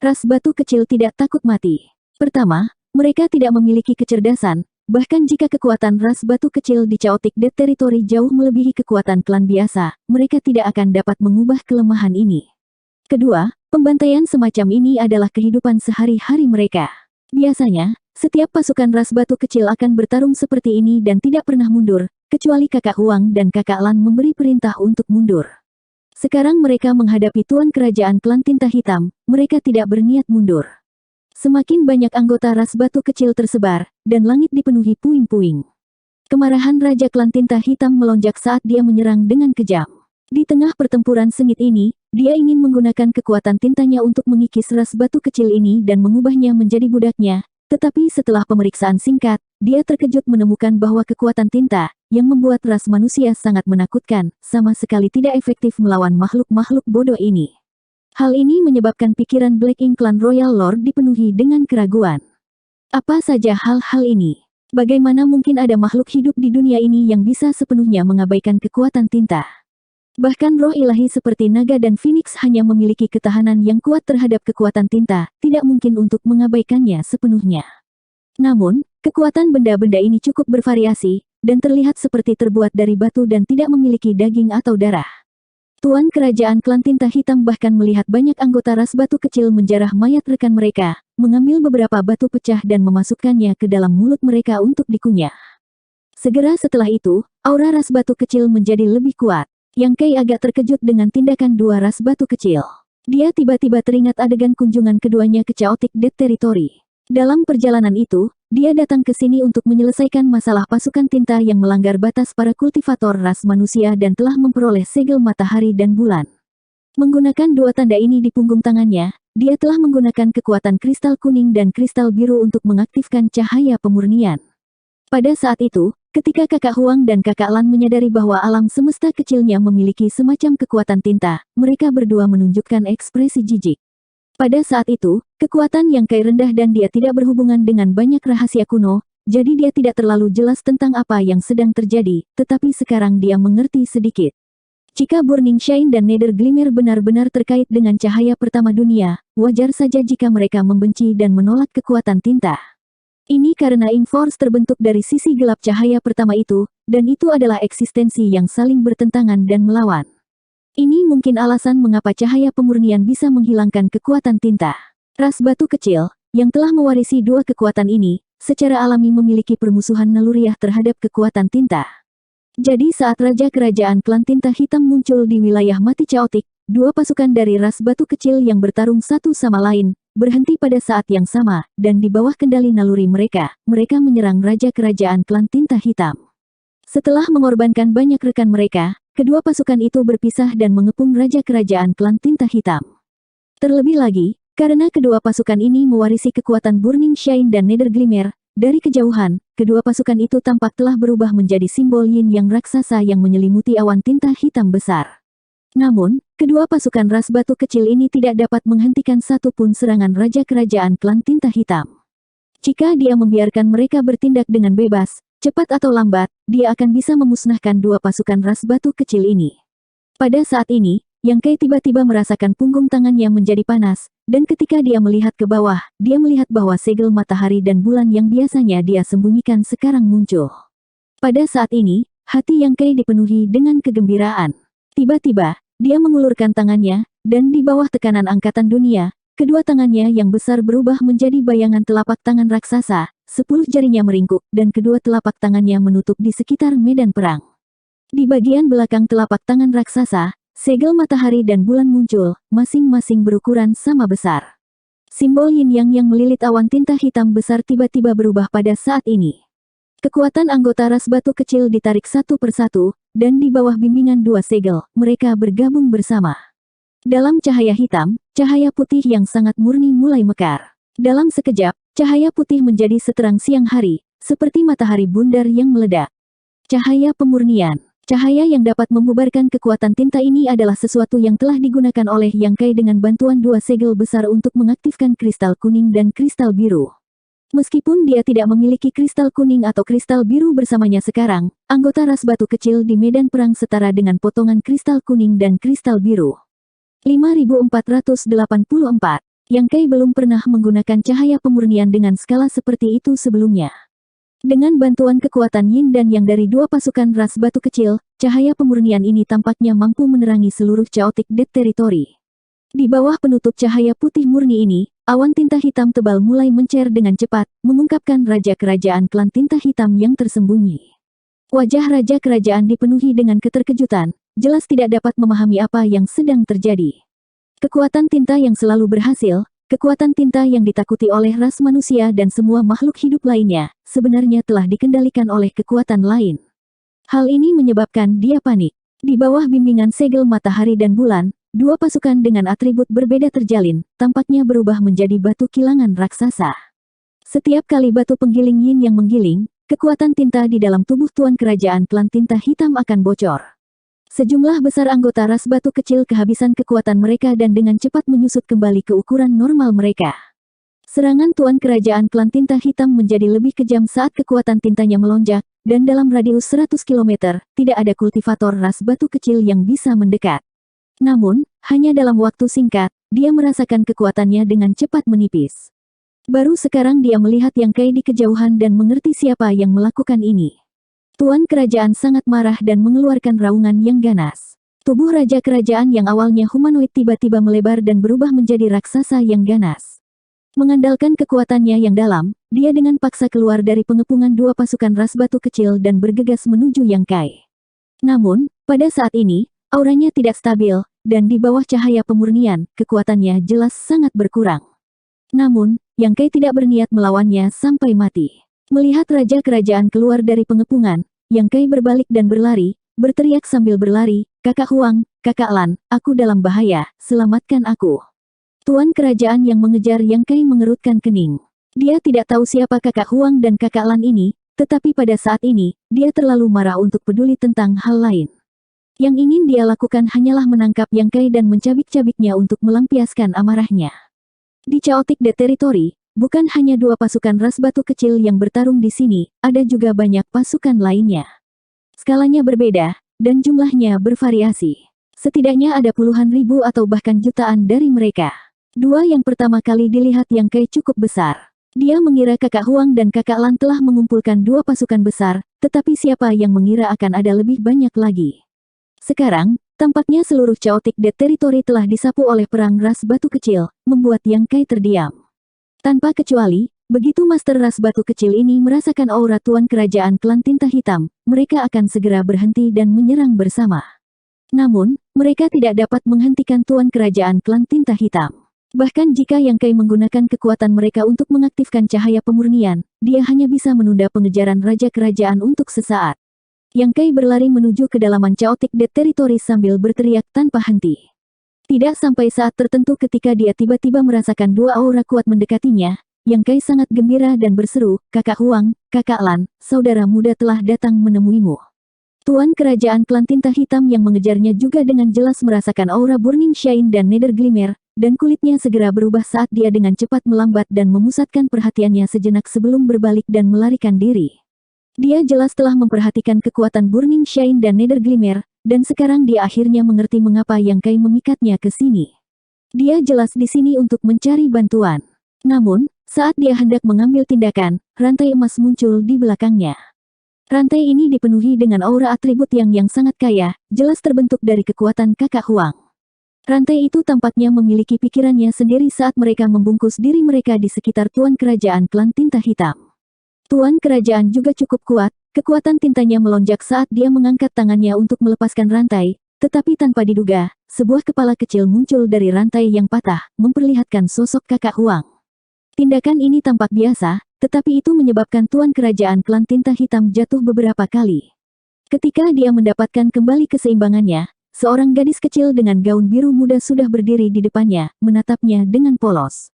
Ras batu kecil tidak takut mati. Pertama, mereka tidak memiliki kecerdasan, bahkan jika kekuatan ras batu kecil di Chaotic Death Territory jauh melebihi kekuatan klan biasa, mereka tidak akan dapat mengubah kelemahan ini. Kedua, pembantaian semacam ini adalah kehidupan sehari-hari mereka. Biasanya, setiap pasukan ras batu kecil akan bertarung seperti ini dan tidak pernah mundur, kecuali kakak Huang dan kakak Lan memberi perintah untuk mundur. Sekarang mereka menghadapi Tuan Kerajaan Klan Tinta Hitam, mereka tidak berniat mundur. Semakin banyak anggota ras batu kecil tersebar, dan langit dipenuhi puing-puing. Kemarahan Raja Klan Tinta Hitam melonjak saat dia menyerang dengan kejam. Di tengah pertempuran sengit ini, dia ingin menggunakan kekuatan tintanya untuk mengikis ras batu kecil ini dan mengubahnya menjadi budaknya, tetapi setelah pemeriksaan singkat, dia terkejut menemukan bahwa kekuatan tinta, yang membuat ras manusia sangat menakutkan, sama sekali tidak efektif melawan makhluk-makhluk bodoh ini. Hal ini menyebabkan pikiran Black Ink Clan Royal Lord dipenuhi dengan keraguan. Apa saja hal-hal ini? Bagaimana mungkin ada makhluk hidup di dunia ini yang bisa sepenuhnya mengabaikan kekuatan tinta? Bahkan roh ilahi seperti naga dan phoenix hanya memiliki ketahanan yang kuat terhadap kekuatan tinta, tidak mungkin untuk mengabaikannya sepenuhnya. Namun, kekuatan benda-benda ini cukup bervariasi, dan terlihat seperti terbuat dari batu dan tidak memiliki daging atau darah. Tuan Kerajaan Klan Tinta Hitam bahkan melihat banyak anggota ras batu kecil menjarah mayat rekan mereka, mengambil beberapa batu pecah dan memasukkannya ke dalam mulut mereka untuk dikunyah. Segera setelah itu, aura ras batu kecil menjadi lebih kuat. Yang Kai agak terkejut dengan tindakan dua ras batu kecil. Dia tiba-tiba teringat adegan kunjungan keduanya ke Chaotic Death Territory. Dalam perjalanan itu, dia datang ke sini untuk menyelesaikan masalah pasukan tinta yang melanggar batas para kultivator ras manusia dan telah memperoleh segel matahari dan bulan. Menggunakan dua tanda ini di punggung tangannya, dia telah menggunakan kekuatan kristal kuning dan kristal biru untuk mengaktifkan cahaya pemurnian. Pada saat itu, ketika kakak Huang dan kakak Lan menyadari bahwa alam semesta kecilnya memiliki semacam kekuatan tinta, mereka berdua menunjukkan ekspresi jijik. Pada saat itu, kekuatan Yang Kai rendah dan dia tidak berhubungan dengan banyak rahasia kuno, jadi dia tidak terlalu jelas tentang apa yang sedang terjadi, tetapi sekarang dia mengerti sedikit. Jika Burning Shine dan Nether Glimmer benar-benar terkait dengan cahaya pertama dunia, wajar saja jika mereka membenci dan menolak kekuatan tinta. Ini karena Ink Force terbentuk dari sisi gelap cahaya pertama itu, dan itu adalah eksistensi yang saling bertentangan dan melawan. Ini mungkin alasan mengapa cahaya pemurnian bisa menghilangkan kekuatan tinta. Ras batu kecil, yang telah mewarisi dua kekuatan ini, secara alami memiliki permusuhan naluriah terhadap kekuatan tinta. Jadi saat Raja Kerajaan Klan Tinta Hitam muncul di wilayah mati Chaotic, dua pasukan dari ras batu kecil yang bertarung satu sama lain, berhenti pada saat yang sama, dan di bawah kendali naluri mereka menyerang Raja Kerajaan Klan Tinta Hitam. Setelah mengorbankan banyak rekan mereka, kedua pasukan itu berpisah dan mengepung Raja Kerajaan Klan Tinta Hitam. Terlebih lagi, karena kedua pasukan ini mewarisi kekuatan Burning Shine dan Nether Glimmer, dari kejauhan, kedua pasukan itu tampak telah berubah menjadi simbol yin yang raksasa yang menyelimuti awan tinta hitam besar. Namun, kedua pasukan ras batu kecil ini tidak dapat menghentikan satupun serangan Raja Kerajaan Klan Tinta Hitam. Jika dia membiarkan mereka bertindak dengan bebas, cepat atau lambat, dia akan bisa memusnahkan dua pasukan ras batu kecil ini. Pada saat ini, Yang Kai tiba-tiba merasakan punggung tangannya menjadi panas, dan ketika dia melihat ke bawah, dia melihat bahwa segel matahari dan bulan yang biasanya dia sembunyikan sekarang muncul. Pada saat ini, hati Yang Kai dipenuhi dengan kegembiraan. Tiba-tiba, dia mengulurkan tangannya, dan di bawah tekanan angkatan dunia, kedua tangannya yang besar berubah menjadi bayangan telapak tangan raksasa, 10 jarinya meringkuk, dan kedua telapak tangannya menutup di sekitar medan perang. Di bagian belakang telapak tangan raksasa, segel matahari dan bulan muncul, masing-masing berukuran sama besar. Simbol yin yang melilit awan tinta hitam besar tiba-tiba berubah pada saat ini. Kekuatan anggota ras batu kecil ditarik satu persatu, dan di bawah bimbingan dua segel, mereka bergabung bersama. Dalam cahaya hitam, cahaya putih yang sangat murni mulai mekar. Dalam sekejap, cahaya putih menjadi seterang siang hari, seperti matahari bundar yang meledak. Cahaya pemurnian. Cahaya yang dapat membubarkan kekuatan tinta ini adalah sesuatu yang telah digunakan oleh Yang Kai dengan bantuan dua segel besar untuk mengaktifkan kristal kuning dan kristal biru. Meskipun dia tidak memiliki kristal kuning atau kristal biru bersamanya sekarang, anggota ras batu kecil di medan perang setara dengan potongan kristal kuning dan kristal biru. 5484. Yang Kai belum pernah menggunakan cahaya pemurnian dengan skala seperti itu sebelumnya. Dengan bantuan kekuatan yin dan yang dari dua pasukan ras batu kecil, cahaya pemurnian ini tampaknya mampu menerangi seluruh Chaotic Death Territory. Di bawah penutup cahaya putih murni ini, awan tinta hitam tebal mulai mencair dengan cepat, mengungkapkan Raja Kerajaan Klan Tinta Hitam yang tersembunyi. Wajah Raja Kerajaan dipenuhi dengan keterkejutan, jelas tidak dapat memahami apa yang sedang terjadi. Kekuatan tinta yang selalu berhasil, kekuatan tinta yang ditakuti oleh ras manusia dan semua makhluk hidup lainnya, sebenarnya telah dikendalikan oleh kekuatan lain. Hal ini menyebabkan dia panik. Di bawah bimbingan segel matahari dan bulan, dua pasukan dengan atribut berbeda terjalin, tampaknya berubah menjadi batu kilangan raksasa. Setiap kali batu penggiling yin yang menggiling, kekuatan tinta di dalam tubuh Tuan Kerajaan Klan Tinta Hitam akan bocor. Sejumlah besar anggota ras batu kecil kehabisan kekuatan mereka dan dengan cepat menyusut kembali ke ukuran normal mereka. Serangan Tuan Kerajaan Klan Tinta Hitam menjadi lebih kejam saat kekuatan tintanya melonjak, dan dalam radius 100 km, tidak ada kultivator ras batu kecil yang bisa mendekat. Namun, hanya dalam waktu singkat, dia merasakan kekuatannya dengan cepat menipis. Baru sekarang dia melihat Yang Kai di kejauhan dan mengerti siapa yang melakukan ini. Tuan Kerajaan sangat marah dan mengeluarkan raungan yang ganas. Tubuh Raja Kerajaan yang awalnya humanoid tiba-tiba melebar dan berubah menjadi raksasa yang ganas. Mengandalkan kekuatannya yang dalam, dia dengan paksa keluar dari pengepungan dua pasukan ras batu kecil dan bergegas menuju Yang Kai. Namun, pada saat ini, auranya tidak stabil, dan di bawah cahaya pemurnian, kekuatannya jelas sangat berkurang. Namun, Yang Kai tidak berniat melawannya sampai mati. Melihat Raja Kerajaan keluar dari pengepungan, Yang Kai berbalik dan berlari, berteriak sambil berlari, "Kakak Huang, Kakak Lan, aku dalam bahaya, selamatkan aku." Tuan Kerajaan yang mengejar Yang Kai mengerutkan kening. Dia tidak tahu siapa Kakak Huang dan Kakak Lan ini, tetapi pada saat ini, dia terlalu marah untuk peduli tentang hal lain. Yang ingin dia lakukan hanyalah menangkap Yang Kai dan mencabik-cabiknya untuk melampiaskan amarahnya. Di Chaotic Death Territory, bukan hanya dua pasukan ras batu kecil yang bertarung di sini, ada juga banyak pasukan lainnya. Skalanya berbeda, dan jumlahnya bervariasi. Setidaknya ada puluhan ribu atau bahkan jutaan dari mereka. Dua yang pertama kali dilihat Yang Kai cukup besar. Dia mengira Kakak Huang dan Kakak Lan telah mengumpulkan dua pasukan besar, tetapi siapa yang mengira akan ada lebih banyak lagi. Sekarang, tampaknya seluruh Chaotic Death Territory telah disapu oleh perang ras batu kecil, membuat Yang Kai terdiam. Tanpa kecuali, begitu Master Ras Batu Kecil ini merasakan aura Tuan Kerajaan Klan Tinta Hitam, mereka akan segera berhenti dan menyerang bersama. Namun, mereka tidak dapat menghentikan Tuan Kerajaan Klan Tinta Hitam. Bahkan jika Yang Kai menggunakan kekuatan mereka untuk mengaktifkan cahaya pemurnian, dia hanya bisa menunda pengejaran Raja Kerajaan untuk sesaat. Yang Kai berlari menuju kedalaman Chaotic Dead Territory sambil berteriak tanpa henti. Tidak sampai saat tertentu ketika dia tiba-tiba merasakan dua aura kuat mendekatinya, Yang Kai sangat gembira dan berseru, "Kakak Huang, Kakak Lan, saudara muda telah datang menemuimu." Tuan Kerajaan Klan Tinta Hitam yang mengejarnya juga dengan jelas merasakan aura Burning Shine dan Nether Glimmer, dan kulitnya segera berubah saat dia dengan cepat melambat dan memusatkan perhatiannya sejenak sebelum berbalik dan melarikan diri. Dia jelas telah memperhatikan kekuatan Burning Shine dan Nether Glimmer, dan sekarang dia akhirnya mengerti mengapa Yang Kai memikatnya ke sini. Dia jelas di sini untuk mencari bantuan. Namun, saat dia hendak mengambil tindakan, rantai emas muncul di belakangnya. Rantai ini dipenuhi dengan aura atribut yang sangat kaya, jelas terbentuk dari kekuatan Kakak Huang. Rantai itu tampaknya memiliki pikirannya sendiri saat mereka membungkus diri mereka di sekitar Tuan Kerajaan Klan Tinta Hitam. Tuan Kerajaan juga cukup kuat, kekuatan tintanya melonjak saat dia mengangkat tangannya untuk melepaskan rantai, tetapi tanpa diduga, sebuah kepala kecil muncul dari rantai yang patah, memperlihatkan sosok Kakak Huang. Tindakan ini tampak biasa, tetapi itu menyebabkan Tuan Kerajaan Klan Tinta Hitam jatuh beberapa kali. Ketika dia mendapatkan kembali keseimbangannya, seorang gadis kecil dengan gaun biru muda sudah berdiri di depannya, menatapnya dengan polos.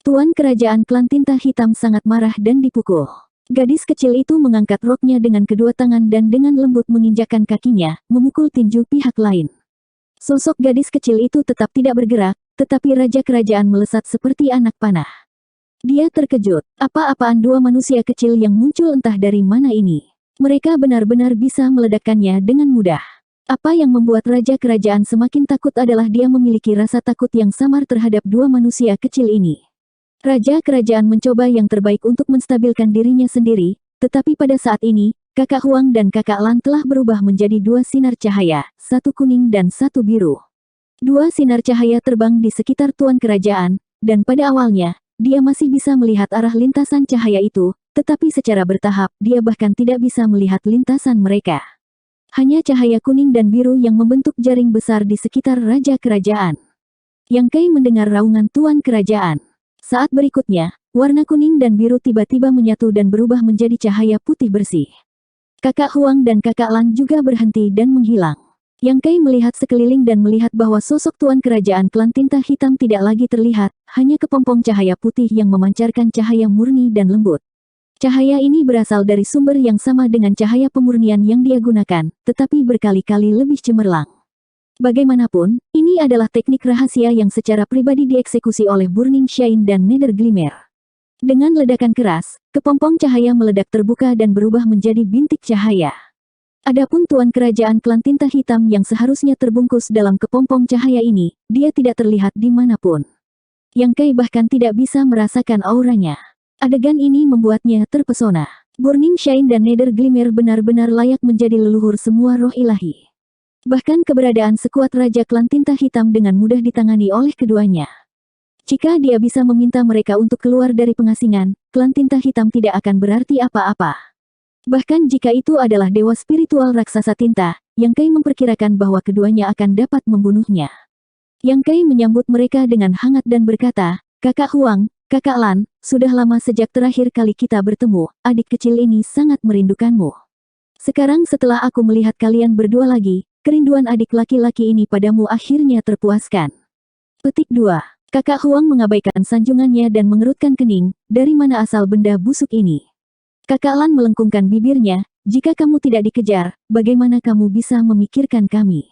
Tuan Kerajaan Klan Tinta Hitam sangat marah dan dipukul. Gadis kecil itu mengangkat roknya dengan kedua tangan dan dengan lembut menginjakkan kakinya, memukul tinju pihak lain. Sosok gadis kecil itu tetap tidak bergerak, tetapi Raja Kerajaan melesat seperti anak panah. Dia terkejut, apa-apaan dua manusia kecil yang muncul entah dari mana ini. Mereka benar-benar bisa meledakkannya dengan mudah. Apa yang membuat Raja Kerajaan semakin takut adalah dia memiliki rasa takut yang samar terhadap dua manusia kecil ini. Raja Kerajaan mencoba yang terbaik untuk menstabilkan dirinya sendiri, tetapi pada saat ini, Kakak Huang dan Kakak Lan telah berubah menjadi dua sinar cahaya, satu kuning dan satu biru. Dua sinar cahaya terbang di sekitar Tuan Kerajaan, dan pada awalnya, dia masih bisa melihat arah lintasan cahaya itu, tetapi secara bertahap, dia bahkan tidak bisa melihat lintasan mereka. Hanya cahaya kuning dan biru yang membentuk jaring besar di sekitar Raja Kerajaan. Yang Kai mendengar raungan Tuan Kerajaan. Saat berikutnya, warna kuning dan biru tiba-tiba menyatu dan berubah menjadi cahaya putih bersih. Kakak Huang dan Kakak Lan juga berhenti dan menghilang. Yang Kai melihat sekeliling dan melihat bahwa sosok Tuan Kerajaan Klan Tinta Hitam tidak lagi terlihat, hanya kepompong cahaya putih yang memancarkan cahaya murni dan lembut. Cahaya ini berasal dari sumber yang sama dengan cahaya pemurnian yang dia gunakan, tetapi berkali-kali lebih cemerlang. Bagaimanapun, ini adalah teknik rahasia yang secara pribadi dieksekusi oleh Burning Shine dan Nether Glimmer. Dengan ledakan keras, kepompong cahaya meledak terbuka dan berubah menjadi bintik cahaya. Adapun Tuan Kerajaan Klan Tinta Hitam yang seharusnya terbungkus dalam kepompong cahaya ini, dia tidak terlihat dimanapun. Yang Kai bahkan tidak bisa merasakan auranya. Adegan ini membuatnya terpesona. Burning Shine dan Nether Glimmer benar-benar layak menjadi leluhur semua roh ilahi. Bahkan keberadaan sekuat Raja Klan Tinta Hitam dengan mudah ditangani oleh keduanya. Jika dia bisa meminta mereka untuk keluar dari pengasingan, Klan Tinta Hitam tidak akan berarti apa-apa. Bahkan jika itu adalah dewa spiritual raksasa tinta, Yang Kai memperkirakan bahwa keduanya akan dapat membunuhnya. Yang Kai menyambut mereka dengan hangat dan berkata, "Kakak Huang, Kakak Lan, sudah lama sejak terakhir kali kita bertemu, adik kecil ini sangat merindukanmu. Sekarang setelah aku melihat kalian berdua lagi, kerinduan adik laki-laki ini padamu akhirnya terpuaskan." Petik 2. Kakak Huang mengabaikan sanjungannya dan mengerutkan kening, dari mana asal benda busuk ini? Kakak Lan melengkungkan bibirnya, jika kamu tidak dikejar, bagaimana kamu bisa memikirkan kami?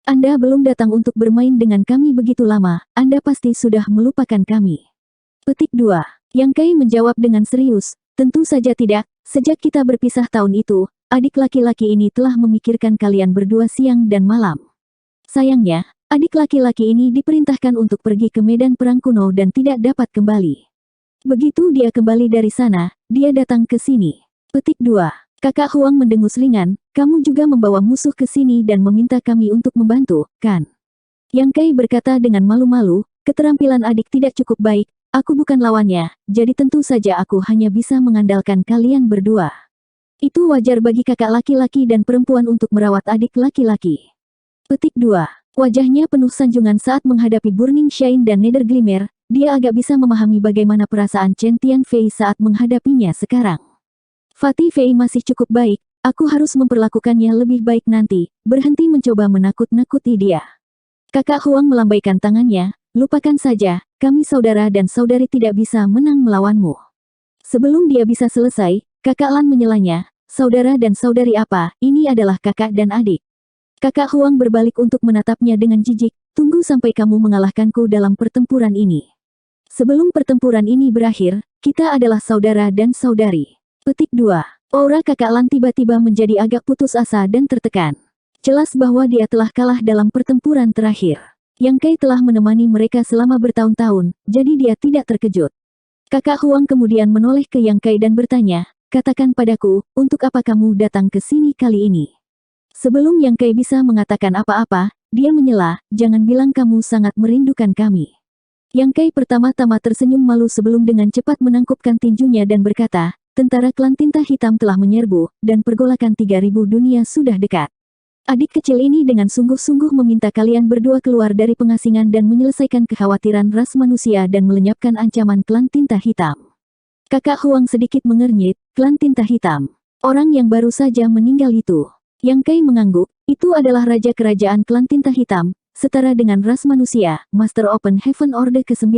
Anda belum datang untuk bermain dengan kami begitu lama, Anda pasti sudah melupakan kami. Petik 2. Yang Kai menjawab dengan serius, tentu saja tidak, sejak kita berpisah tahun itu, adik laki-laki ini telah memikirkan kalian berdua siang dan malam. Sayangnya, adik laki-laki ini diperintahkan untuk pergi ke medan perang kuno dan tidak dapat kembali. Begitu dia kembali dari sana, dia datang ke sini. Petik 2. Kakak Huang mendengus ringan, kamu juga membawa musuh ke sini dan meminta kami untuk membantu, kan? Yang Kai berkata dengan malu-malu, keterampilan adik tidak cukup baik, aku bukan lawannya, jadi tentu saja aku hanya bisa mengandalkan kalian berdua. Itu wajar bagi kakak laki-laki dan perempuan untuk merawat adik laki-laki. Petik 2. Wajahnya penuh sanjungan saat menghadapi Burning Shine dan Nether Glimmer, dia agak bisa memahami bagaimana perasaan Chen Tianfei saat menghadapinya sekarang. Fatih Fei masih cukup baik, aku harus memperlakukannya lebih baik nanti, berhenti mencoba menakut-nakuti dia. Kakak Huang melambaikan tangannya, lupakan saja, kami saudara dan saudari tidak bisa menang melawanmu. Sebelum dia bisa selesai, kakak Lan menyelanya, saudara dan saudari apa, ini adalah kakak dan adik. Kakak Huang berbalik untuk menatapnya dengan jijik, tunggu sampai kamu mengalahkanku dalam pertempuran ini. Sebelum pertempuran ini berakhir, kita adalah saudara dan saudari. Petik 2. Aura kakak Lan tiba-tiba menjadi agak putus asa dan tertekan. Jelas bahwa dia telah kalah dalam pertempuran terakhir. Yang Kai telah menemani mereka selama bertahun-tahun, jadi dia tidak terkejut. Kakak Huang kemudian menoleh ke Yang Kai dan bertanya, katakan padaku, untuk apa kamu datang ke sini kali ini? Sebelum Yang Kai bisa mengatakan apa-apa, dia menyela, jangan bilang kamu sangat merindukan kami. Yang Kai pertama-tama tersenyum malu sebelum dengan cepat menangkupkan tinjunya dan berkata, tentara klan tinta hitam telah menyerbu, dan pergolakan 3000 dunia sudah dekat. Adik kecil ini dengan sungguh-sungguh meminta kalian berdua keluar dari pengasingan dan menyelesaikan kekhawatiran ras manusia dan melenyapkan ancaman klan tinta hitam. Kakak Huang sedikit mengernyit, klan tinta hitam. Orang yang baru saja meninggal itu. Yang Kai mengangguk, itu adalah raja kerajaan klan tinta hitam, setara dengan ras manusia, Master Open Heaven Orde ke-9.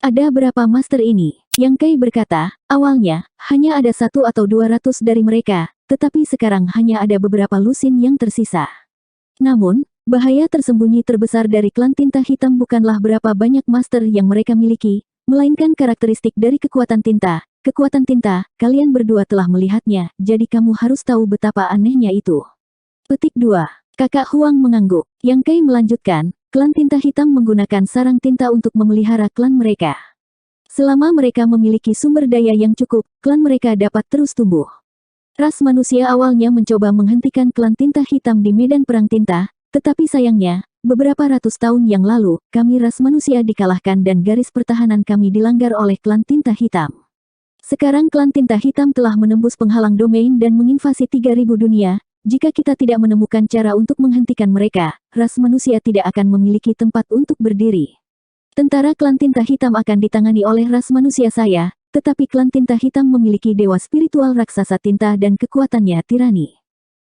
Ada berapa master ini? Yang Kai berkata, awalnya, hanya ada 1 atau 200 dari mereka, tetapi sekarang hanya ada beberapa lusin yang tersisa. Namun, bahaya tersembunyi terbesar dari klan tinta hitam bukanlah berapa banyak master yang mereka miliki, melainkan karakteristik dari kekuatan tinta. Kekuatan tinta, kalian berdua telah melihatnya, jadi kamu harus tahu betapa anehnya itu. Petik 2. Kakak Huang mengangguk. Yang Kai melanjutkan, klan tinta hitam menggunakan sarang tinta untuk memelihara klan mereka. Selama mereka memiliki sumber daya yang cukup, klan mereka dapat terus tumbuh. Ras manusia awalnya mencoba menghentikan klan tinta hitam di medan perang tinta, tetapi sayangnya, beberapa ratus tahun yang lalu, kami ras manusia dikalahkan dan garis pertahanan kami dilanggar oleh klan tinta hitam. Sekarang klan tinta hitam telah menembus penghalang domain dan menginvasi 3000 dunia. Jika kita tidak menemukan cara untuk menghentikan mereka, ras manusia tidak akan memiliki tempat untuk berdiri. Tentara klan tinta hitam akan ditangani oleh ras manusia saya, tetapi klan tinta hitam memiliki dewa spiritual raksasa tinta dan kekuatannya tirani.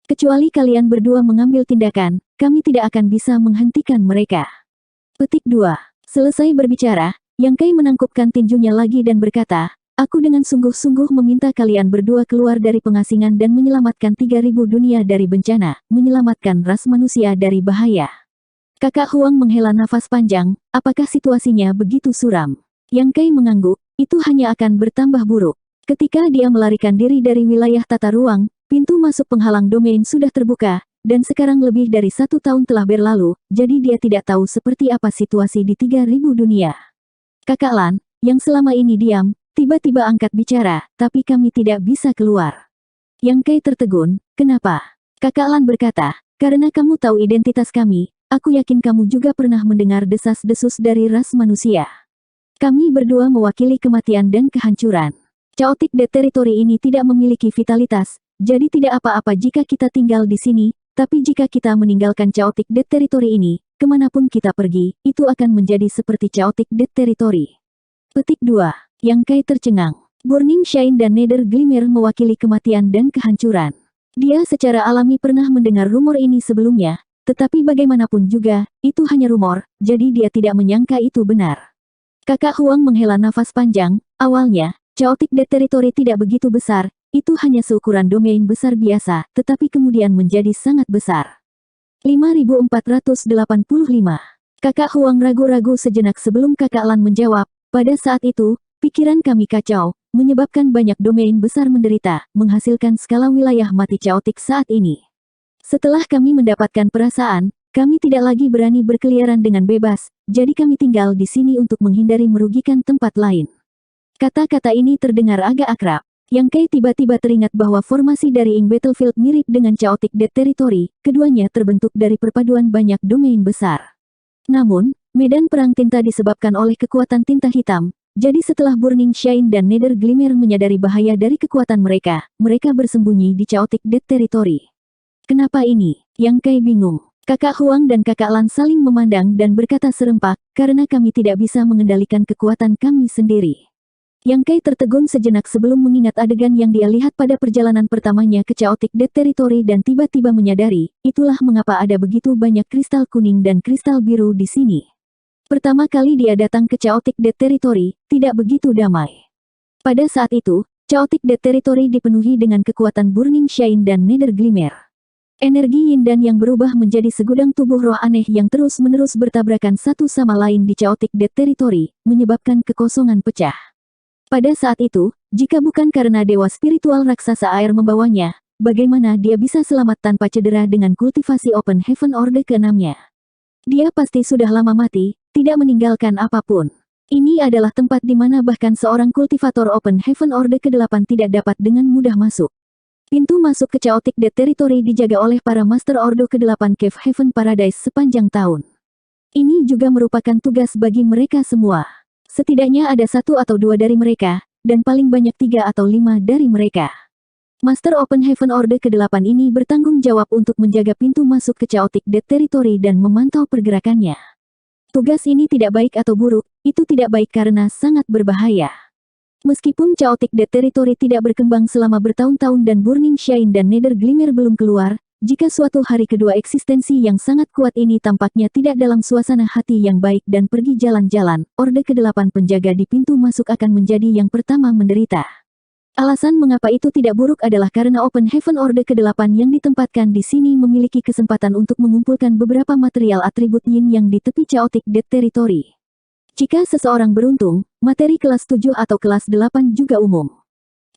Kecuali kalian berdua mengambil tindakan, kami tidak akan bisa menghentikan mereka. Petik 2. Selesai berbicara, Yang Kai menangkupkan tinjunya lagi dan berkata, aku dengan sungguh-sungguh meminta kalian berdua keluar dari pengasingan dan menyelamatkan 3000 dunia dari bencana, menyelamatkan ras manusia dari bahaya. Kakak Huang menghela nafas panjang, apakah situasinya begitu suram? Yang Kai mengangguk, itu hanya akan bertambah buruk. Ketika dia melarikan diri dari wilayah tata ruang, pintu masuk penghalang domain sudah terbuka, dan sekarang lebih dari 1 tahun telah berlalu, jadi dia tidak tahu seperti apa situasi di 3000 dunia. Kakak Lan, yang selama ini diam, tiba-tiba angkat bicara, tapi kami tidak bisa keluar. Yang Kai tertegun, kenapa? Kakak Lan berkata, karena kamu tahu identitas kami, aku yakin kamu juga pernah mendengar desas-desus dari ras manusia. Kami berdua mewakili kematian dan kehancuran. Chaotic Death Territory ini tidak memiliki vitalitas, jadi tidak apa-apa jika kita tinggal di sini, tapi jika kita meninggalkan Chaotic Death Territory ini, kemanapun kita pergi, itu akan menjadi seperti Chaotic Death Territory. Petik 2. Yang Kai tercengang. Burning Shine dan Nether Glimmer mewakili kematian dan kehancuran. Dia secara alami pernah mendengar rumor ini sebelumnya, tetapi bagaimanapun juga, itu hanya rumor, jadi dia tidak menyangka itu benar. Kakak Huang menghela nafas panjang, awalnya, Chaotic Death Territory tidak begitu besar, itu hanya seukuran domain besar biasa, tetapi kemudian menjadi sangat besar. 5485. Kakak Huang ragu-ragu sejenak sebelum Kakak Lan menjawab, pada saat itu, pikiran kami kacau, menyebabkan banyak domain besar menderita, menghasilkan skala wilayah mati chaotic saat ini. Setelah kami mendapatkan perasaan, kami tidak lagi berani berkeliaran dengan bebas, jadi kami tinggal di sini untuk menghindari merugikan tempat lain. Kata-kata ini terdengar agak akrab. Yang Kai tiba-tiba teringat bahwa formasi dari Ing Battlefield mirip dengan Chaotic Death Territory, keduanya terbentuk dari perpaduan banyak domain besar. Namun, medan perang tinta disebabkan oleh kekuatan tinta hitam, jadi setelah Burning Shine dan Nether Glimmer menyadari bahaya dari kekuatan mereka, mereka bersembunyi di Chaotic Death Territory. Kenapa ini? Yang Kai bingung. Kakak Huang dan kakak Lan saling memandang dan berkata serempak, karena kami tidak bisa mengendalikan kekuatan kami sendiri. Yang Kai tertegun sejenak sebelum mengingat adegan yang dia lihat pada perjalanan pertamanya ke Chaotic Dead Territory dan tiba-tiba menyadari, itulah mengapa ada begitu banyak kristal kuning dan kristal biru di sini. Pertama kali dia datang ke Chaotic Dead Territory, tidak begitu damai. Pada saat itu, Chaotic Dead Territory dipenuhi dengan kekuatan Burning Shine dan Nether Glimmer. Energi yin dan yang berubah menjadi segudang tubuh roh aneh yang terus-menerus bertabrakan satu sama lain di Chaotic Dead Territory, menyebabkan kekosongan pecah. Pada saat itu, jika bukan karena dewa spiritual raksasa air membawanya, bagaimana dia bisa selamat tanpa cedera dengan kultivasi Open Heaven Orde ke-6-nya? Dia pasti sudah lama mati, tidak meninggalkan apapun. Ini adalah tempat di mana bahkan seorang kultivator Open Heaven Orde ke-8 tidak dapat dengan mudah masuk. Pintu masuk ke Chaotic Dead Territory dijaga oleh para Master Ordo ke-8 Cave Heaven Paradise sepanjang tahun. Ini juga merupakan tugas bagi mereka semua. Setidaknya ada 1 atau 2 dari mereka, dan paling banyak 3 atau 5 dari mereka. Master Open Heaven Orde ke-8 ini bertanggung jawab untuk menjaga pintu masuk ke Chaotic Dead Territory dan memantau pergerakannya. Tugas ini tidak baik atau buruk, itu tidak baik karena sangat berbahaya. Meskipun Chaotic Dead Territory tidak berkembang selama bertahun-tahun dan Burning Shine dan Nether Glimmer belum keluar, jika suatu hari kedua eksistensi yang sangat kuat ini tampaknya tidak dalam suasana hati yang baik dan pergi jalan-jalan, Orde ke-8 penjaga di pintu masuk akan menjadi yang pertama menderita. Alasan mengapa itu tidak buruk adalah karena Open Heaven Orde ke-8 yang ditempatkan di sini memiliki kesempatan untuk mengumpulkan beberapa material atribut yin yang di tepi Chaotic Dead Territory. Jika seseorang beruntung, materi kelas 7 atau kelas 8 juga umum.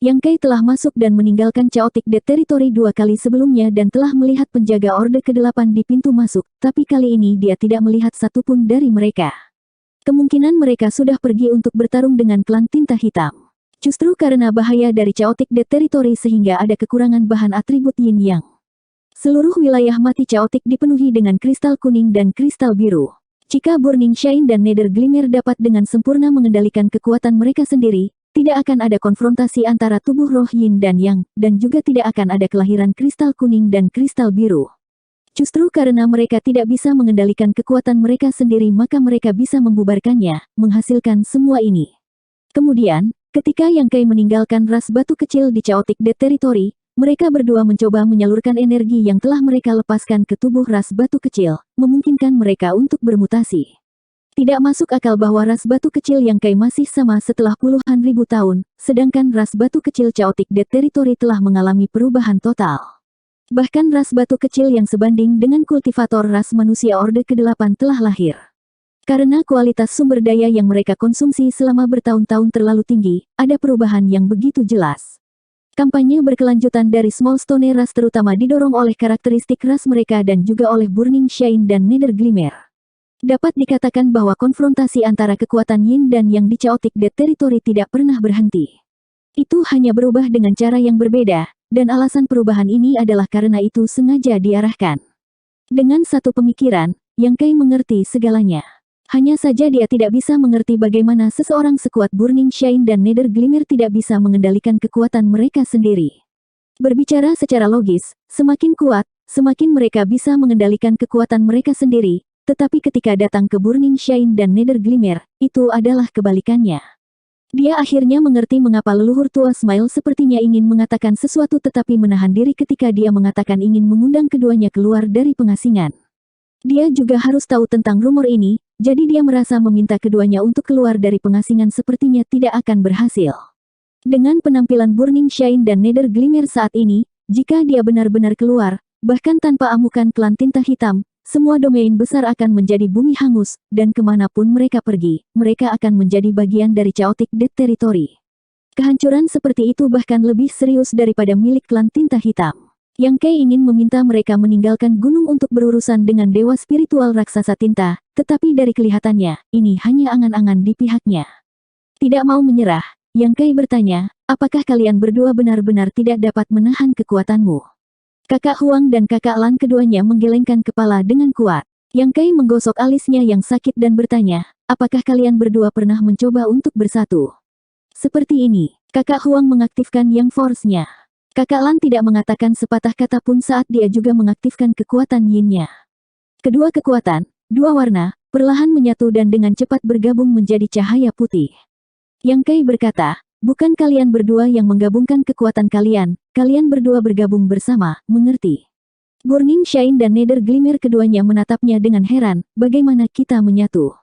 Yang Kai telah masuk dan meninggalkan Chaotic Dead Territory 2 kali sebelumnya dan telah melihat penjaga Orde ke-8 di pintu masuk, tapi kali ini dia tidak melihat satupun dari mereka. Kemungkinan mereka sudah pergi untuk bertarung dengan klan tinta hitam. Justru karena bahaya dari Chaotic Dead Territory sehingga ada kekurangan bahan atribut yin yang. Seluruh wilayah mati Chaotic dipenuhi dengan kristal kuning dan kristal biru. Jika Burning Shine dan Nether Glimmer dapat dengan sempurna mengendalikan kekuatan mereka sendiri, tidak akan ada konfrontasi antara tubuh roh yin dan yang, dan juga tidak akan ada kelahiran kristal kuning dan kristal biru. Justru karena mereka tidak bisa mengendalikan kekuatan mereka sendiri maka mereka bisa membubarkannya, menghasilkan semua ini. Kemudian, ketika Yang Kai meninggalkan ras batu kecil di Chaotic Dead Territory, mereka berdua mencoba menyalurkan energi yang telah mereka lepaskan ke tubuh ras batu kecil, memungkinkan mereka untuk bermutasi. Tidak masuk akal bahwa ras batu kecil Yang Kai masih sama setelah puluhan ribu tahun, sedangkan ras batu kecil Chaotic Dead Territory telah mengalami perubahan total. Bahkan ras batu kecil yang sebanding dengan kultivator ras manusia Orde ke-8 telah lahir. Karena kualitas sumber daya yang mereka konsumsi selama bertahun-tahun terlalu tinggi, ada perubahan yang begitu jelas. Kampanye berkelanjutan dari Small Stone ras terutama didorong oleh karakteristik ras mereka dan juga oleh Burning Shine dan Nether Glimmer. Dapat dikatakan bahwa konfrontasi antara kekuatan yin dan yang di Chaotic Dead Territory tidak pernah berhenti. Itu hanya berubah dengan cara yang berbeda, dan alasan perubahan ini adalah karena itu sengaja diarahkan. Dengan satu pemikiran, Yang Kai mengerti segalanya. Hanya saja dia tidak bisa mengerti bagaimana seseorang sekuat Burning Shine dan Nether Glimmer tidak bisa mengendalikan kekuatan mereka sendiri. Berbicara secara logis, semakin kuat, semakin mereka bisa mengendalikan kekuatan mereka sendiri. Tetapi ketika datang ke Burning Shine dan Nether Glimmer, itu adalah kebalikannya. Dia akhirnya mengerti mengapa leluhur tua Smile sepertinya ingin mengatakan sesuatu tetapi menahan diri ketika dia mengatakan ingin mengundang keduanya keluar dari pengasingan. Dia juga harus tahu tentang rumor ini, jadi dia merasa meminta keduanya untuk keluar dari pengasingan sepertinya tidak akan berhasil. Dengan penampilan Burning Shine dan Nether Glimmer saat ini, jika dia benar-benar keluar, bahkan tanpa amukan klan tinta hitam, semua domain besar akan menjadi bumi hangus, dan kemanapun mereka pergi, mereka akan menjadi bagian dari Chaotic Dead Territory. Kehancuran seperti itu bahkan lebih serius daripada milik klan tinta hitam. Yang Kai ingin meminta mereka meninggalkan gunung untuk berurusan dengan dewa spiritual raksasa tinta, tetapi dari kelihatannya, ini hanya angan-angan di pihaknya. Tidak mau menyerah, Yang Kai bertanya, apakah kalian berdua benar-benar tidak dapat menahan kekuatanmu? Kakak Huang dan kakak Lan keduanya menggelengkan kepala dengan kuat. Yang Kai menggosok alisnya yang sakit dan bertanya, apakah kalian berdua pernah mencoba untuk bersatu? Seperti ini, kakak Huang mengaktifkan Yang Force-nya. Kakak Lan tidak mengatakan sepatah kata pun saat dia juga mengaktifkan kekuatan yin-nya. Kedua kekuatan, dua warna, perlahan menyatu dan dengan cepat bergabung menjadi cahaya putih. Yang Kai berkata, bukan kalian berdua yang menggabungkan kekuatan kalian, kalian berdua bergabung bersama, mengerti? Burning Shine dan Nether Glimmer keduanya menatapnya dengan heran, bagaimana kita menyatu?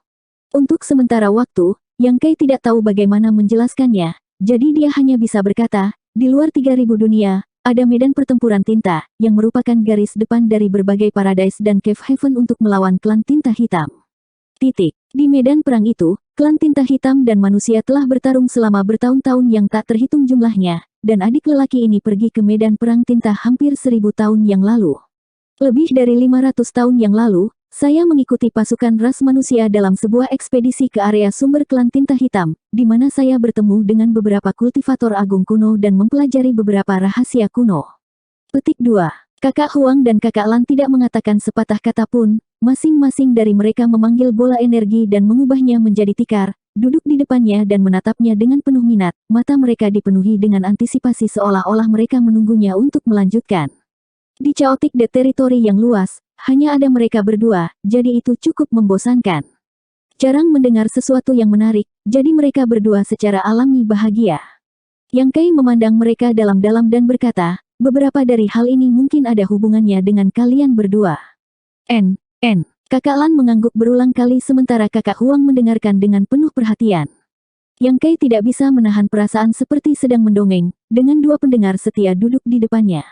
Untuk sementara waktu, Yang Kai tidak tahu bagaimana menjelaskannya, jadi dia hanya bisa berkata, di luar 3000 dunia, ada medan pertempuran tinta, yang merupakan garis depan dari berbagai paradise dan cave heaven untuk melawan klan tinta hitam. Titik. Di medan perang itu, klan tinta hitam dan manusia telah bertarung selama bertahun-tahun yang tak terhitung jumlahnya, dan adik lelaki ini pergi ke medan perang tinta hampir 1000 tahun yang lalu. Lebih dari 500 tahun yang lalu, saya mengikuti pasukan ras manusia dalam sebuah ekspedisi ke area sumber klan tinta hitam, di mana saya bertemu dengan beberapa kultivator agung kuno dan mempelajari beberapa rahasia kuno. Petik 2. Kakak Huang dan Kakak Lan tidak mengatakan sepatah kata pun, masing-masing dari mereka memanggil bola energi dan mengubahnya menjadi tikar, duduk di depannya dan menatapnya dengan penuh minat, mata mereka dipenuhi dengan antisipasi seolah-olah mereka menunggunya untuk melanjutkan. Di Chaotic Dead Territory yang luas, hanya ada mereka berdua, jadi itu cukup membosankan. Jarang mendengar sesuatu yang menarik, jadi mereka berdua secara alami bahagia. Yang Kai memandang mereka dalam-dalam dan berkata, beberapa dari hal ini mungkin ada hubungannya dengan kalian berdua. Kakak Lan mengangguk berulang kali sementara Kakak Huang mendengarkan dengan penuh perhatian. Yang Kai tidak bisa menahan perasaan seperti sedang mendongeng, dengan dua pendengar setia duduk di depannya.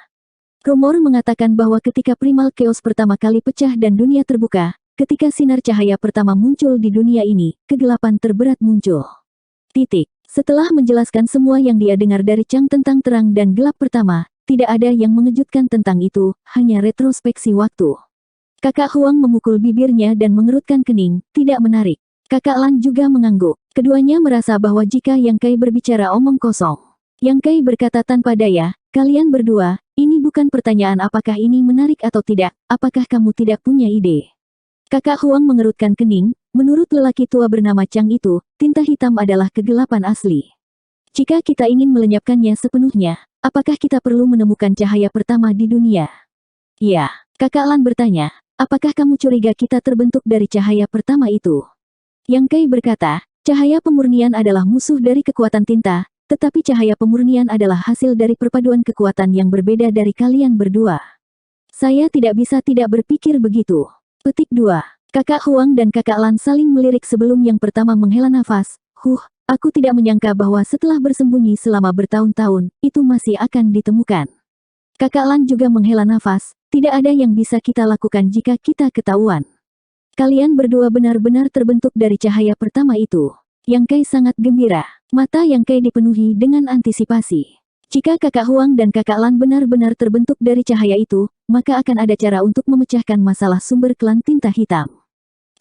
Rumor mengatakan bahwa ketika Primal Chaos pertama kali pecah dan dunia terbuka, ketika sinar cahaya pertama muncul di dunia ini, kegelapan terberat muncul. Titik. Setelah menjelaskan semua yang dia dengar dari Chang tentang terang dan gelap pertama, tidak ada yang mengejutkan tentang itu, hanya retrospeksi waktu. Kakak Huang memukul bibirnya dan mengerutkan kening, tidak menarik. Kakak Lan juga mengangguk. Keduanya merasa bahwa jika Yang Kai berbicara omong kosong. Yang Kai berkata tanpa daya, kalian berdua, ini bukan pertanyaan apakah ini menarik atau tidak, apakah kamu tidak punya ide? Kakak Huang mengerutkan kening, menurut lelaki tua bernama Chang itu, tinta hitam adalah kegelapan asli. Jika kita ingin melenyapkannya sepenuhnya, apakah kita perlu menemukan cahaya pertama di dunia? Ya, Kakak Lan bertanya, apakah kamu curiga kita terbentuk dari cahaya pertama itu? Yang Kai berkata, cahaya pemurnian adalah musuh dari kekuatan tinta, tetapi cahaya pemurnian adalah hasil dari perpaduan kekuatan yang berbeda dari kalian berdua. Saya tidak bisa tidak berpikir begitu. Petik 2. Kakak Huang dan Kakak Lan saling melirik sebelum yang pertama menghela nafas. Aku tidak menyangka bahwa setelah bersembunyi selama bertahun-tahun, itu masih akan ditemukan. Kakak Lan juga menghela nafas, tidak ada yang bisa kita lakukan jika kita ketahuan. Kalian berdua benar-benar terbentuk dari cahaya pertama itu. Yang Kai sangat gembira. Mata Yang Kai dipenuhi dengan antisipasi. Jika Kakak Huang dan Kakak Lan benar-benar terbentuk dari cahaya itu, maka akan ada cara untuk memecahkan masalah sumber klan tinta hitam.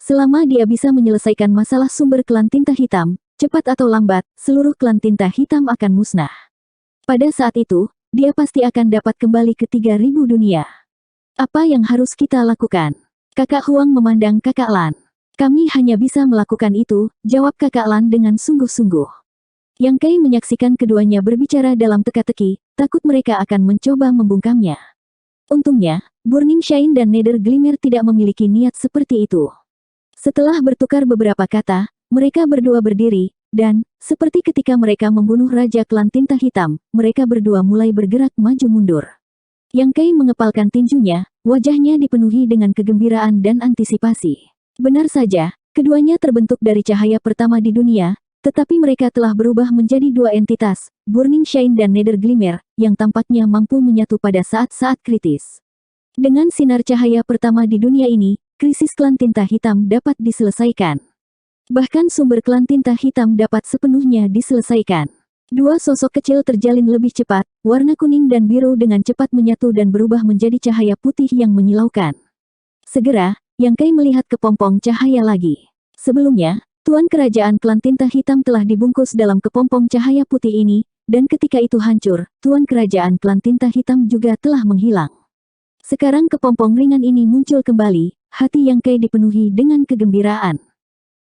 Selama dia bisa menyelesaikan masalah sumber klan tinta hitam, cepat atau lambat, seluruh klan tinta hitam akan musnah. Pada saat itu, dia pasti akan dapat kembali ke 3000 dunia. Apa yang harus kita lakukan? Kakak Huang memandang Kakak Lan. Kami hanya bisa melakukan itu, jawab Kakak Lan dengan sungguh-sungguh. Yang Kai menyaksikan keduanya berbicara dalam teka-teki, takut mereka akan mencoba membungkamnya. Untungnya, Burning Shine dan Nether Glimmer tidak memiliki niat seperti itu. Setelah bertukar beberapa kata, mereka berdua berdiri, dan, seperti ketika mereka membunuh Raja Klan Tinta Hitam, mereka berdua mulai bergerak maju mundur. Yang Kai mengepalkan tinjunya, wajahnya dipenuhi dengan kegembiraan dan antisipasi. Benar saja, keduanya terbentuk dari cahaya pertama di dunia, tetapi mereka telah berubah menjadi dua entitas, Burning Shine dan Nether Glimmer, yang tampaknya mampu menyatu pada saat-saat kritis. Dengan sinar cahaya pertama di dunia ini, krisis klan tinta hitam dapat diselesaikan. Bahkan sumber klan tinta hitam dapat sepenuhnya diselesaikan. Dua sosok kecil terjalin lebih cepat, warna kuning dan biru dengan cepat menyatu dan berubah menjadi cahaya putih yang menyilaukan. Segera, Yang Kai melihat kepompong cahaya lagi. Sebelumnya, Tuan Kerajaan Klan Tinta Hitam telah dibungkus dalam kepompong cahaya putih ini, dan ketika itu hancur, Tuan Kerajaan Klan Tinta Hitam juga telah menghilang. Sekarang kepompong ringan ini muncul kembali, hati Yang Kai dipenuhi dengan kegembiraan.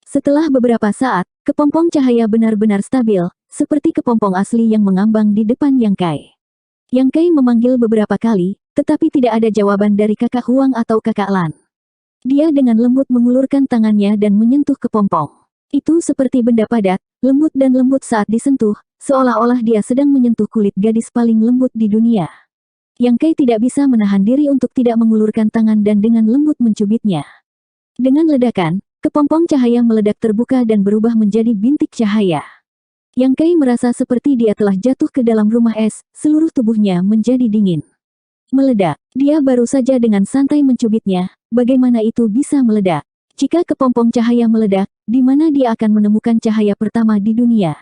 Setelah beberapa saat, kepompong cahaya benar-benar stabil, seperti kepompong asli yang mengambang di depan Yang Kai. Yang Kai memanggil beberapa kali, tetapi tidak ada jawaban dari Kakak Huang atau Kakak Lan. Dia dengan lembut mengulurkan tangannya dan menyentuh kepompong. Itu seperti benda padat, lembut dan lembut saat disentuh, seolah-olah dia sedang menyentuh kulit gadis paling lembut di dunia. Yang Kai tidak bisa menahan diri untuk tidak mengulurkan tangan dan dengan lembut mencubitnya. Dengan ledakan, kepompong cahaya meledak terbuka dan berubah menjadi bintik cahaya. Yang Kai merasa seperti dia telah jatuh ke dalam rumah es, seluruh tubuhnya menjadi dingin. Meledak. Dia baru saja dengan santai mencubitnya, bagaimana itu bisa meledak? Jika kepompong cahaya meledak, di mana dia akan menemukan cahaya pertama di dunia?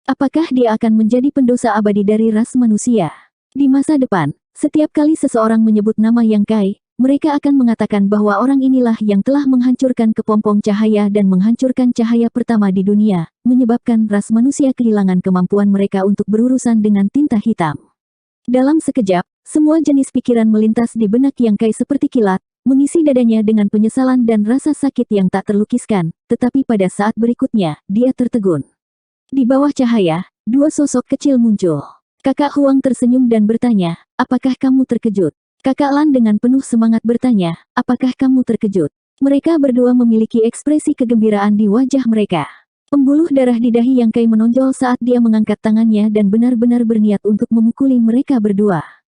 Apakah dia akan menjadi pendosa abadi dari ras manusia? Di masa depan, setiap kali seseorang menyebut nama Yang Kai, mereka akan mengatakan bahwa orang inilah yang telah menghancurkan kepompong cahaya dan menghancurkan cahaya pertama di dunia, menyebabkan ras manusia kehilangan kemampuan mereka untuk berurusan dengan tinta hitam. Dalam sekejap, semua jenis pikiran melintas di benak Yang Kai seperti kilat, mengisi dadanya dengan penyesalan dan rasa sakit yang tak terlukiskan, tetapi pada saat berikutnya, dia tertegun. Di bawah cahaya, dua sosok kecil muncul. Kakak Huang tersenyum dan bertanya, apakah kamu terkejut? Kakak Lan dengan penuh semangat bertanya, apakah kamu terkejut? Mereka berdua memiliki ekspresi kegembiraan di wajah mereka. Pembuluh darah di dahi Yang Kai menonjol saat dia mengangkat tangannya dan benar-benar berniat untuk memukuli mereka berdua.